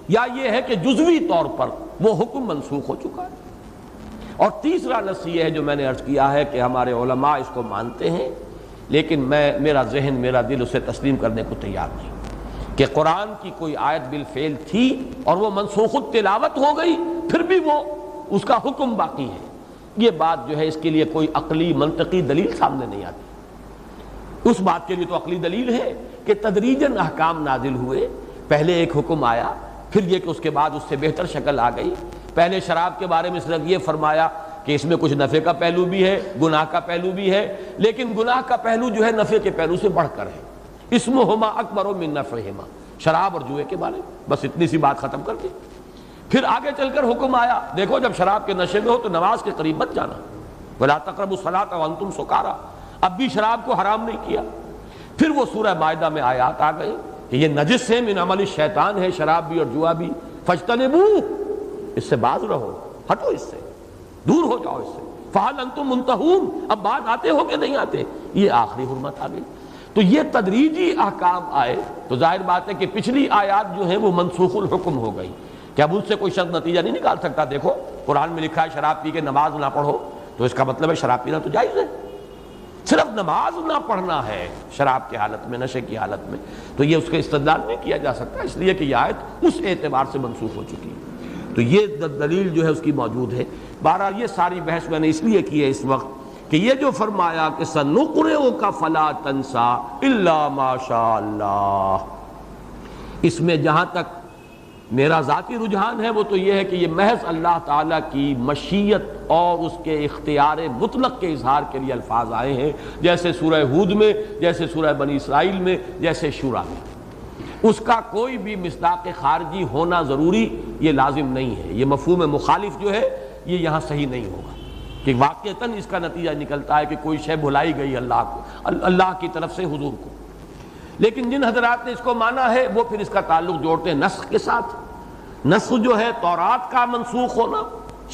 یا یہ ہے کہ جزوی طور پر وہ حکم منسوخ ہو چکا ہے۔ اور تیسرا نسخ یہ ہے جو میں نے عرض کیا ہے کہ ہمارے علماء اس کو مانتے ہیں، لیکن میرا ذہن میرا دل اسے تسلیم کرنے کو تیار نہیں، کہ قرآن کی کوئی آیت بالفعل تھی اور وہ منسوخ التلاوت ہو گئی پھر بھی وہ اس کا حکم باقی ہے۔ یہ بات جو ہے اس کے لیے کوئی عقلی منطقی دلیل سامنے نہیں آتی۔ اس بات کے لیے تو عقلی دلیل ہے کہ تدریجاً احکام نازل ہوئے، پہلے ایک حکم آیا، پھر یہ کہ اس کے بعد اس سے بہتر شکل آ گئی۔ پہلے شراب کے بارے میں صرف یہ فرمایا کہ اس میں کچھ نفع کا پہلو بھی ہے، گناہ کا پہلو بھی ہے، لیکن گناہ کا پہلو جو ہے نفع کے پہلو سے بڑھ کر ہے، اسمہما اکبر من نفعہما، شراب اور جوئے کے بارے میں بس اتنی سی بات ختم کر دی۔ پھر آگے چل کر حکم آیا دیکھو جب شراب کے نشے میں ہو تو نماز کے قریب مت جانا، ولا تقربوا الصلاۃ وانتم سکارى، اب بھی شراب کو حرام نہیں کیا۔ پھر وہ سورہ مائدہ میں آیات آ گئی کہ یہ نجس ہے، من عمل الشیطان ہے، شراب بھی اور جوا بھی، فاجتنبوہ، اس سے باز رہو، ہٹو اس سے، دور ہو جاؤ اس سے، فہل انتم منتہون، اب بات آتے ہو کہ نہیں آتے، یہ آخری حرمت آ گئی۔ تو یہ تدریجی احکام آئے تو ظاہر بات ہے کہ پچھلی آیات جو ہیں وہ منسوخ الحکم ہو گئی، کہ اب ان سے کوئی شخص نتیجہ نہیں نکال سکتا دیکھو قرآن میں لکھا ہے شراب پی کے نماز نہ پڑھو، تو اس کا مطلب ہے شراب پینا تو جائز ہے، صرف نماز نہ پڑھنا ہے شراب کی حالت میں، نشے کی حالت میں، تو یہ اس کا استدلال نہیں کیا جا سکتا، اس لیے کہ یہ آیت اس اعتبار سے منسوخ ہو چکی ہے۔ تو یہ دلیل جو ہے اس کی موجود ہے۔ بہرحال یہ ساری بحث میں نے اس لیے کی ہے اس وقت کہ یہ جو فرمایا کہ سنقرئک فلا تنسى الا ما شاء اللہ، اس میں جہاں تک میرا ذاتی رجحان ہے وہ تو یہ ہے کہ یہ محض اللہ تعالیٰ کی مشیت اور اس کے اختیار مطلق کے اظہار کے لیے الفاظ آئے ہیں، جیسے سورہ ہود میں، جیسے سورہ بنی اسرائیل میں، جیسے شورا میں۔ اس کا کوئی بھی مصداق خارجی ہونا ضروری یہ لازم نہیں ہے، یہ مفہوم مخالف جو ہے یہ یہاں صحیح نہیں ہوگا کہ واقعتاً اس کا نتیجہ نکلتا ہے کہ کوئی شے بھلائی گئی اللہ کو، اللہ کی طرف سے حضور کو۔ لیکن جن حضرات نے اس کو مانا ہے وہ پھر اس کا تعلق جوڑتے ہیں نسخ کے ساتھ۔ نسخ جو ہے تورات کا منسوخ ہونا،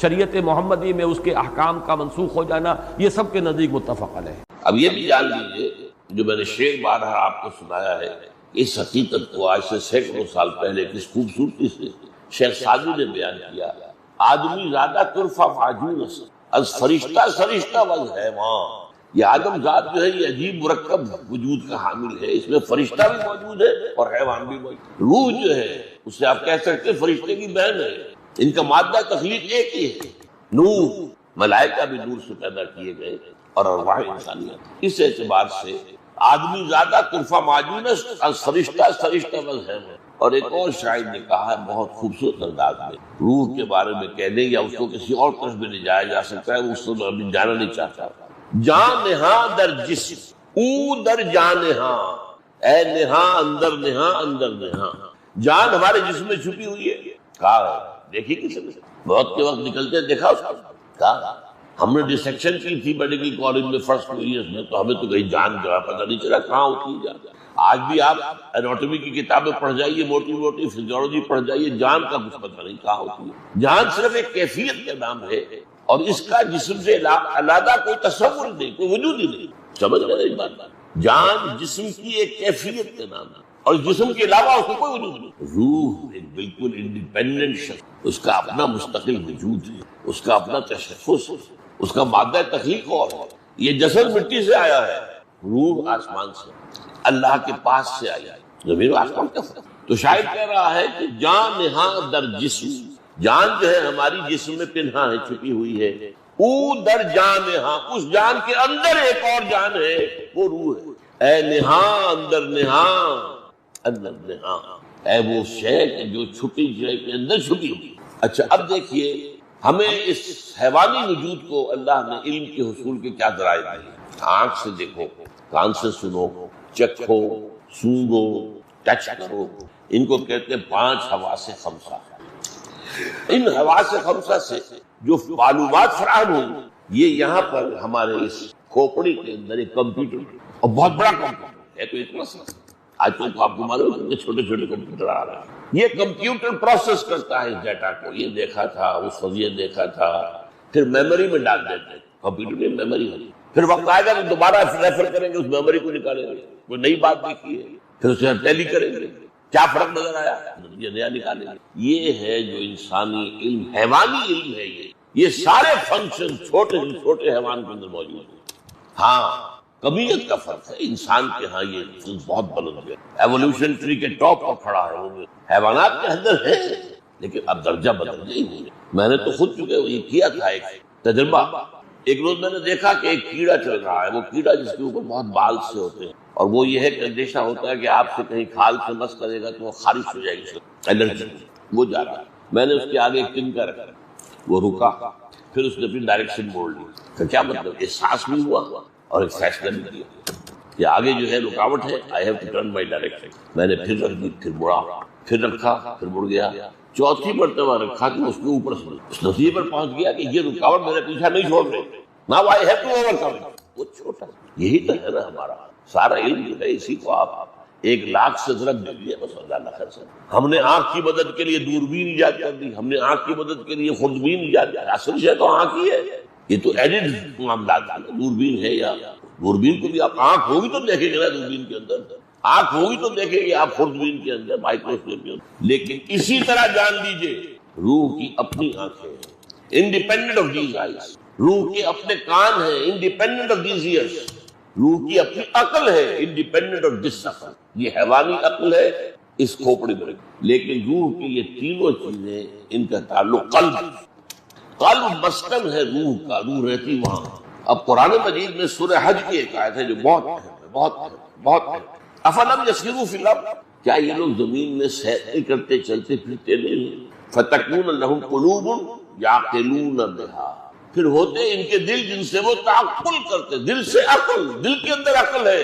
شریعت محمدی میں اس کے احکام کا منسوخ ہو جانا، یہ سب کے نزدیک متفق علیہ ہے۔ اب یہ بھی جان لیجیے جو میں نے شعر بارہا آپ کو سنایا ہے، اس حقیقت کو آج سے سینکڑوں سال پہلے کس خوبصورتی سے شیخ سعدی نے بیان کیا۔ آدمی زیادہ ترفع معجون از فرشتہ سرشتہ وز حیوان، یہ آدم ذات جو ہے یہ عجیب مرکب وجود کا حامل ہے، اس میں فرشتہ بھی موجود ہے اور حیوان بھی موجود ہے۔ روح جو ہے اس سے آپ کہہ سکتے ہیں فرشتے کی بہن ہے، ان کا مادہ تخلیق ایک ہی ہے۔ نور، ملائکہ بھی نور سے پیدا کیے گئے اور ارواح انسانیت۔ اس اعتبار سے آدمی زیادہ طرفہ معجون ہے، فرشتہ فرشتہ بس ہے۔ اور ایک اور شاعر نے کہا ہے بہت خوبصورت انداز میں، روح کے بارے میں کہہ دیں یا اس کو کسی اور طرف بھی لے جایا جا سکتا ہے، اس کو ابھی جانا نہیں چاہتا۔ جان نہاں در جسم او در جان نہاں، اے نہاں اندر نہاں اندر نہاں۔ جان ہمارے جسم میں چھپی ہوئی ہے، کہا دیکھی کسی نے؟ موت کے وقت نکلتے دیکھا اس کو؟ کہا ہم نے ڈسیکشن کی تھی میڈیکل کالج میں فرسٹ ایئرس میں، تو ہمیں تو کہیں جان جو ہے پتہ نہیں چلا کہاں ہوتی ہے جان۔ آج بھی آپ اناٹومی کی کتابیں پڑھ جائیے، موٹی موٹی فزیولوجی پڑھ جائیے، جان کا کچھ پتہ نہیں کہاں ہوتی ہے۔ جان صرف ایک کیفیت کا نام ہے اور اس کا جسم سے علیحدہ کوئی تصور نہیں، کوئی وجود ہی نہیں۔ سمجھ رہے ہیں بات؟ جان جسم کی ایک کیفیت کا نام ہے اور جسم کے علاوہ اس کو کوئی وجود نہیں۔ روح ایک بالکل انڈیپینڈنٹ شخص، اس کا اپنا مستقل وجود ہے، اس کا اپنا تشخص ہے، اس کا مادہ تخلیق اور ہے۔ یہ جسد مٹی سے آیا ہے، روح آسمان سے، اللہ کے پاس سے آیا ہے، زمین و آسمان کا فرق۔ تو شاید کہہ رہا ہے کہ جان نہاں در جسم، جان جو ہے ہماری جسم میں پنہاں ہے، چھپی ہوئی ہے۔ او در جان نہاں، اس جان کے اندر ایک اور جان ہے، وہ روح ہے۔ اے نہاں اندر نہاں اندر نہاں، اے وہ شے جو چھپی شے کے اندر چھپی ہوئی۔ اچھا اب دیکھیے ہمیں اس حیوانی وجود کو اللہ نے علم کے حصول کے کیا ذرائع دیے۔ آنکھ سے دیکھو، کان سے سنو، چکھو، سونگو، ٹچ کرو، ان کو کہتے ہیں 5 حواس خمسہ۔ ان حواس خمسہ سے جو معلومات فراہم ہوئی، یہ یہاں پر ہمارے اس کھوپڑی کے اندر ایک کمپیوٹر، اور بہت بڑا کمپیوٹر ہے، تو اتنا سا آج کل آپ کو معلوم ہے چھوٹے چھوٹے کمپیوٹر آ رہا ہے۔ یہ کمپیوٹر پروسیس کرتا ہے اس ڈیٹا کو، یہ دیکھا تھا، اس وقت یہ دیکھا تھا، پھر میموری میں ڈال دیتے ہیں۔ کمپیوٹر میں میموری ہے، پھر وقت آئے گا تو دوبارہ ریفر کریں گے، اس میموری کو نکالیں گے، کوئی نئی بات دیکھی ہے پھر اسے ٹیلی کریں گے، کیا فرق نظر آیا یہ نیا نکالیں گے۔ یہ ہے جو انسانی علم، حیوانی علم ہے۔ یہ سارے فنکشن چھوٹے سے چھوٹے حیوان کے اندر موجود ہیں۔ ہاں کمیت کا فرق ہے، انسان کے ہاں یہ بہت بلند ہے، ایوولوشن ٹری کے ٹاپ پر کھڑا ہے، وہ حیوانات کے اندر ہے، لیکن اب درجہ بدل گئی۔ میں نے تو خود چکے یہ کیا تھا ایک تجربہ۔ ایک روز میں نے دیکھا کہ ایک کیڑا چل رہا ہے، وہ کیڑا جس کے اوپر بہت بال سے ہوتے ہیں، اور وہ یہ ہے کہ اندیشہ ہوتا ہے کہ آپ سے کہیں کھال سے مس کرے گا تو وہ خارش ہو جائے گی، الرجی، وہ جا رہا ہے۔ میں نے اس کے آگے ایک تنکا رکھا، وہ رکا، پھر اس نے اپنی ڈائریکشن موڑ لی۔ تو کیا مطلب، احساس بھی ہوا اور ایک فیصلہ بھی کیا کہ آگے جو ہے رکاوٹ ہے، I have to turn my direction. میں نے پھر رکھ دی، پھر مڑا، پھر رکھا، پھر مڑ گیا، چوتھی مرتبہ رکھا کہ اس کے اوپر سے اس نتیجے پر پہنچ گیا کہ یہ رکاوٹ میرے پیچھا نہیں چھوڑ رہے، نہ آئی ہیو ٹو اوور کم۔ وہ چھوٹا، یہی تو ہے نا ہمارا سارا علم جو ہے، اسی کو آپ 1,00,000 سے ضرب دے دیا بس اللہ خیر سے۔ ہم نے آنکھ کی مدد کے لیے دوربین ایجاد کر دی، ہم نے آنکھ کی مدد کے لیے خوردبین ایجاد کر دی، اصل شے تو آنکھ ہی ہے، یہ تو ایڈڈ معاملات ہے۔ دوربین ہے یا دوربین کو بھی آپ آنکھ ہوگی تو دیکھیں گے نا، دوربین کے اندر آنکھ ہوگی تو دیکھیں گے آپ خوردبین کے اندر، مائکروسکوپ کے اندر۔ لیکن اسی طرح جان لیجئے روح کی اپنی آنکھیں ہیں، انڈیپینڈنٹ آف دیز آئیز، روح کے اپنے کان ہیں، انڈیپینڈنٹ آف دیز ایئرز، روح کی اپنی عقل ہے، انڈیپینڈنٹ آف دس عقل۔ یہ حیوانی عقل ہے اس کھوپڑی میں، لیکن روح کی یہ تینوں چیزیں، ان کا تعلق قلب مسکن ہے روح کا، روح رہتی وہاں۔ اب قرآن مجید میں سورہ حج کی ایک آیت ہے جو بہت افلم یسیروا فی الارض، کیا یہ لوگ زمین میں سیر کرتے چلتے پھرتے نہیں؟ فتکون لہم قلوب یعقلون بہا، پھر ہوتے ان کے دل جن سے وہ تعقل کرتے، دل سے عقل، دل کے اندر عقل ہے،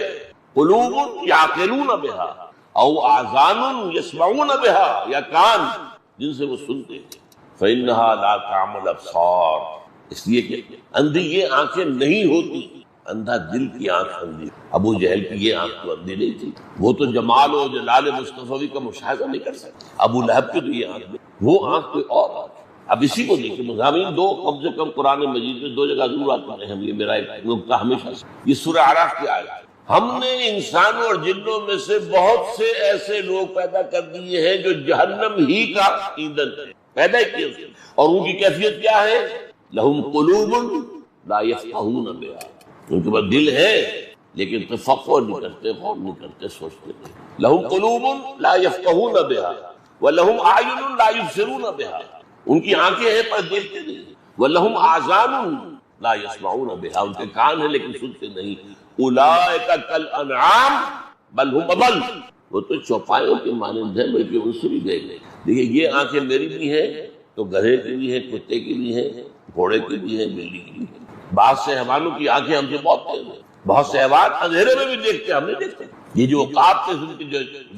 قلوب یعقلون بہا او آذان یسمعون بہا، یا کان جن سے وہ سنتے ہیں۔ فإنها لا تعمى الأبصار، اس لیے کہ اندھی یہ آنکھیں نہیں ہوتی، اندھا دل کی آنکھ اندھی۔ ابو جہل کی یہ آنکھ تو اندھی نہیں تھی، وہ تو جمال و جلال مصطفی کا مشاہدہ نہیں کر سکتا۔ ابو لہب کی تو یہ آنکھ نہیں، وہ آنکھ کوئی اور آنکھ۔ اب اسی کو دیکھیں، مضامین دو کم سے کم قرآن مجید میں 2 جگہ ضرور آتے ہیں، ہم یہ میرا ایک نقطہ ہمیشہ سے، یہ سورہ اعراف کی آیت ہے۔ ہم نے انسانوں اور جنوں میں سے بہت سے ایسے لوگ پیدا کر دیے ہیں جو جہنم ہی کا ایندھن ہے، پیدا کیے، اور ان کی کیفیت کیا ہے؟ لہم قلوب لا یفقہون بہا، ان کے پاس دل ہے لیکن تفکر نہیں کرتے، غور نہیں کرتے، سوچتے نہیں. لہم قلوب لا یفقہون بہا ولہم اعین لا یبصرون بہا، ان کی آنکھیں ہیں پر دیکھتے نہیں. ولہم آذان لا یسمعون بہا، ان کے کان ہیں لیکن سنتے نہیں. اولئک کالانعام بل ہم اضل، وہ تو چوپایوں کے مانند ہے بلکہ ان سے بھی گئے. دیکھیے یہ آنکھیں میری بھی ہیں تو گدھے کی بھی ہے، کتے کی بھی ہے، گھوڑے کی بھی ہے، بلی کی بھی ہے. بعض سے حیوانوں کی آنکھیں ہم سے بہت تیز ہیں، بہت سے حیوان اندھیرے میں بھی دیکھتے ہم نہیں دیکھتے. یہ جو عقاب قسم کی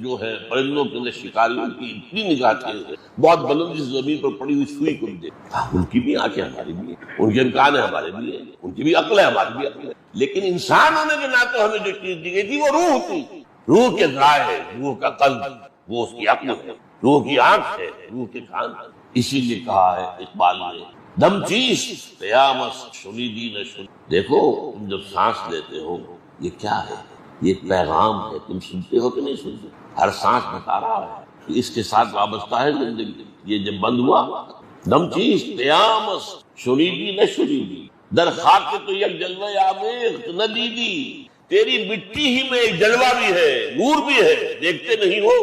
جو ہے پرندوں کے اندر شکاریوں کی اتنی نگاہ تیز ہے، بہت بلند زمین پر پڑی ہوئی سوئی کو بھی دیکھتے. ان کی بھی آنکھیں ہماری بھی ہیں، ان کے امکان ہے ہمارے بھی ہیں، ان کی بھی عقل ہے ہماری بھی عقل ہے. لیکن انسان ہونے کے ناطے ہمیں جو چیز دی گئی تھی وہ روح تھی. روح کے ذرائع ہے، روح کا قلب، وہ اس کی عقل ہے، روح کی آنکھ ہے، روح کے کان ہے. اسی لیے کہا ہے اقبال نے دم چیز قیامت شنیدی نشن. دیکھو تم جب سانس لیتے ہو یہ کیا ہے؟ یہ پیغام ہے، تم سنتے ہو کہ نہیں سنتے؟ ہر سانس بتا رہا ہے کہ اس کے ساتھ وابستہ ہے زندگی. یہ جب بند ہوا دم چیز قیامت شنیدی نہ شنیدی در خاک تو یک جلوہ آمیخت نہ دیدی. تیری مٹی ہی میں ایک جلوہ بھی ہے، نور بھی ہے، دیکھتے نہیں ہو.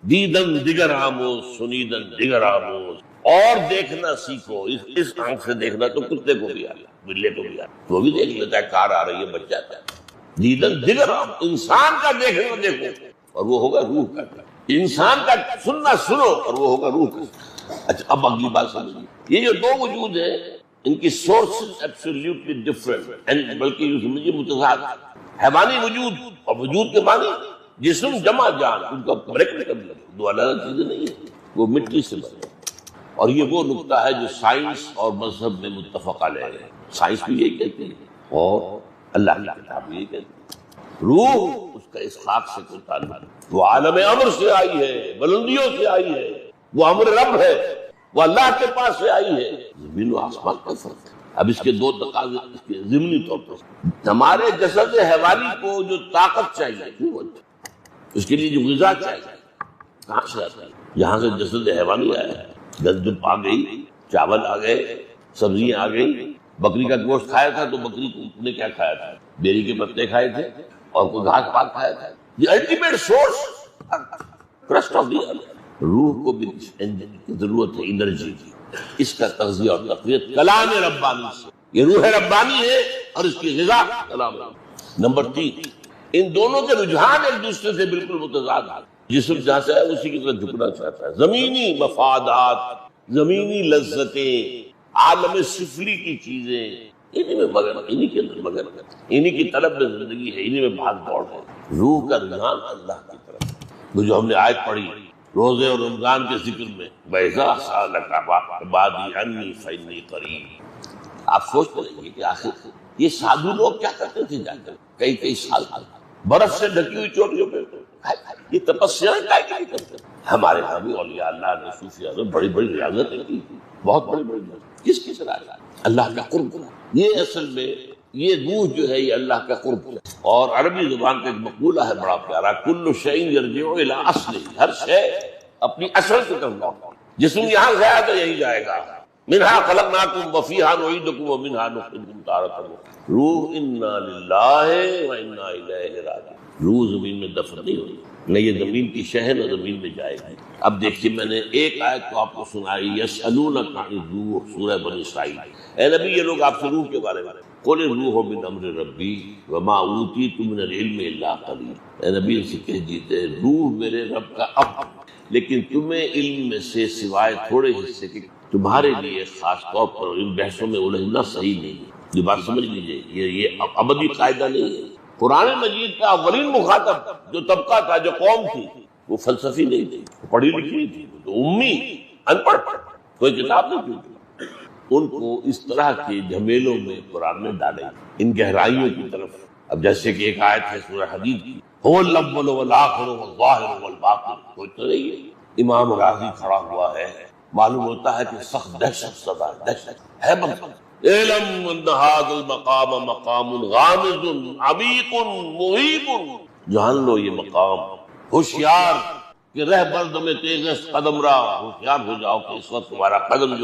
دیدن دیگر آموز سنیدن دیگر آموز، اور دیکھنا سیکھو. اس آنکھ سے دیکھنا تو کتے کو بھی آیا، بلے کو بھی آیا، تو بھی دیکھ لیتا ہے کار آ رہی ہے بچ جاتا ہے. دیدن دیگر آموز، انسان کا دیکھنا دیکھو اور وہ ہوگا روح کا. انسان کا سننا سنو اور وہ ہوگا روح کا. اچھا اب اگلی بات سمجھیے، یہ جو دو وجود ہیں ان کی سورسز ایبسولوٹلی ڈفرنٹ، بلکہ یہ سمجھیے متضاد. حیوانی وجود اور وجود کے معنی جسم جمع جان، ان کا بریکٹ کر لیں، دو الگ الگ چیزیں نہیں ہیں، وہ مٹی سے بنے. اور یہ وہ نقطہ ہے جو سائنس اور مذہب میں متفق علیہ ہے. سائنس بھی یہی کہتی ہے اور اللہ کی کتاب بھی یہی کہتی ہے. روح اس کا اس خاک سے کوئی تعلق نہیں، وہ عالم امر سے آئی ہے، بلندیوں سے آئی ہے، وہ امر رب ہے، وہ اللہ کے پاس سے آئی ہے. زمین و آسمان کا فرق ہے. اب اس کے دو تقاضے اس کے ضمنی طور پر، ہمارے جسد حیوانی کو جو طاقت چاہیے اس کے لیے جو غذا چاہیے کہاں سے آتا ہے؟ یہاں سے جسد حیوانی آیا ہے. گندم آ گئی، چاول آ گئے، سبزیاں آ گئی. بکری کا گوشت کھایا تھا تو بکری نے کیا کھایا تھا؟ بیری کے پتے کھائے تھے اور کوئی گھاس پات کھایا تھا. The ultimate source crust of the earth. روح کو بھی ضرورت ہے انرجی کی. اس کا تغذیہ اور تقویت کلام ربانی سے. یہ روح ربانی ہے اور اس کی غذا کلام ربانی. نمبر 3، ان دونوں کے رجحان ایک دوسرے سے بالکل متضاد ہیں. جسم جہاں سے ہے اسی کی طرف جھکنا چاہتا ہے. زمینی مفادات، زمینی لذتیں، عالم سفلی کی چیزیں، انہی میں مگر، انہی کے اندر مگر، انہی کی طلب میں زندگی ہے، انہی میں بھاگ دوڑ ہے. روح کا رجحان اللہ کی طرف. وہ جو ہم نے آیت پڑھی روزے اور رمضان کے ذکر میں، وَإِذَا سَأَلَكَ عِبَادِي عَنِّي فَإِنِّي قَرِيبٌ. آپ سوچتے رہیے کہ آخر یہ سادھو لوگ کیا کرتے تھے جا کر کئی سال برف سے ڈھکی ہوئی چوٹیوں پہ یہ تپسیا کیا کرتے. ہمارے یہاں بھی اولیاء اللہ نے، صوفیاء نے بڑی بڑی ریاضتیں کی، بہت بڑی بڑی. کس طرح اللہ کا قرب. یہ اصل میں یہ روح جو ہے یہ اللہ کا قرب ہے. اور عربی زبان کا ایک مقولہ ہے بڑا پیارا، کل شیء یرجع الی اصلہ. ہر شے اپنی اصل سے کرنا ہوتا ہے. جسم یہاں گیا تو یہی جائے گا. منہا خلقناکم وفیہا نعیدکم ومنہا نخرجکم تارۃ اخرى. روح انا للہ وانا الیہ راجعون. روح زمین میں دفن نہیں ہوئی، نہ یہ زمین کی شہ نہ زمین میں جائے گی. اب دیکھیے میں نے ایک آیت تو آپ کو سنائی، یسألونک عن الروح، سورہ بنی اسرائیل. اے نبی یہ لوگ آپ سے روح کے بارے میں، قل الروح من امر ربی وما اوتیتم من العلم الا قلیلا. اے نبی ان سے کہہ دیتے روح میرے رب کا امر، لیکن تمہیں علم میں سے سوائے تھوڑے حصے کے تمہارے لیے خاص طور پر ان بحثوں میں الجھنا صحیح نہیں ہے. یہ بات سمجھ لیجیے، یہ ابدی قاعدہ نہیں ہے. قرآن مجید کا اولین مخاطب جو طبقہ تھا، جو قوم تھی، وہ فلسفی نہیں تھی، پڑھی لکھی تھی، تو امی ان پڑھ، کوئی کتاب نہیں تھی. ان کو اس طرح کے جھمیلوں میں قرآن میں ڈالے، ان گہرائیوں کی طرف. اب جیسے کہ ایک آیت ہے سورہ حدید کی، هو الاول والآخر والظاہر والباطن. سوچتے رہیے امام راضی کھڑا ہوا ہے، معلوم ہوتا ہے کہ سخت دہشت زدہ دہشت ہے. اعلم ان هذا المقام مقام غامض عمیق محیط. جان لو یہ مقام ہوشیار کہ رہ برد میں تیزست قدم را. ہوشیار ہو جاؤ کہ اس وقت تمہارا قدم جو ہے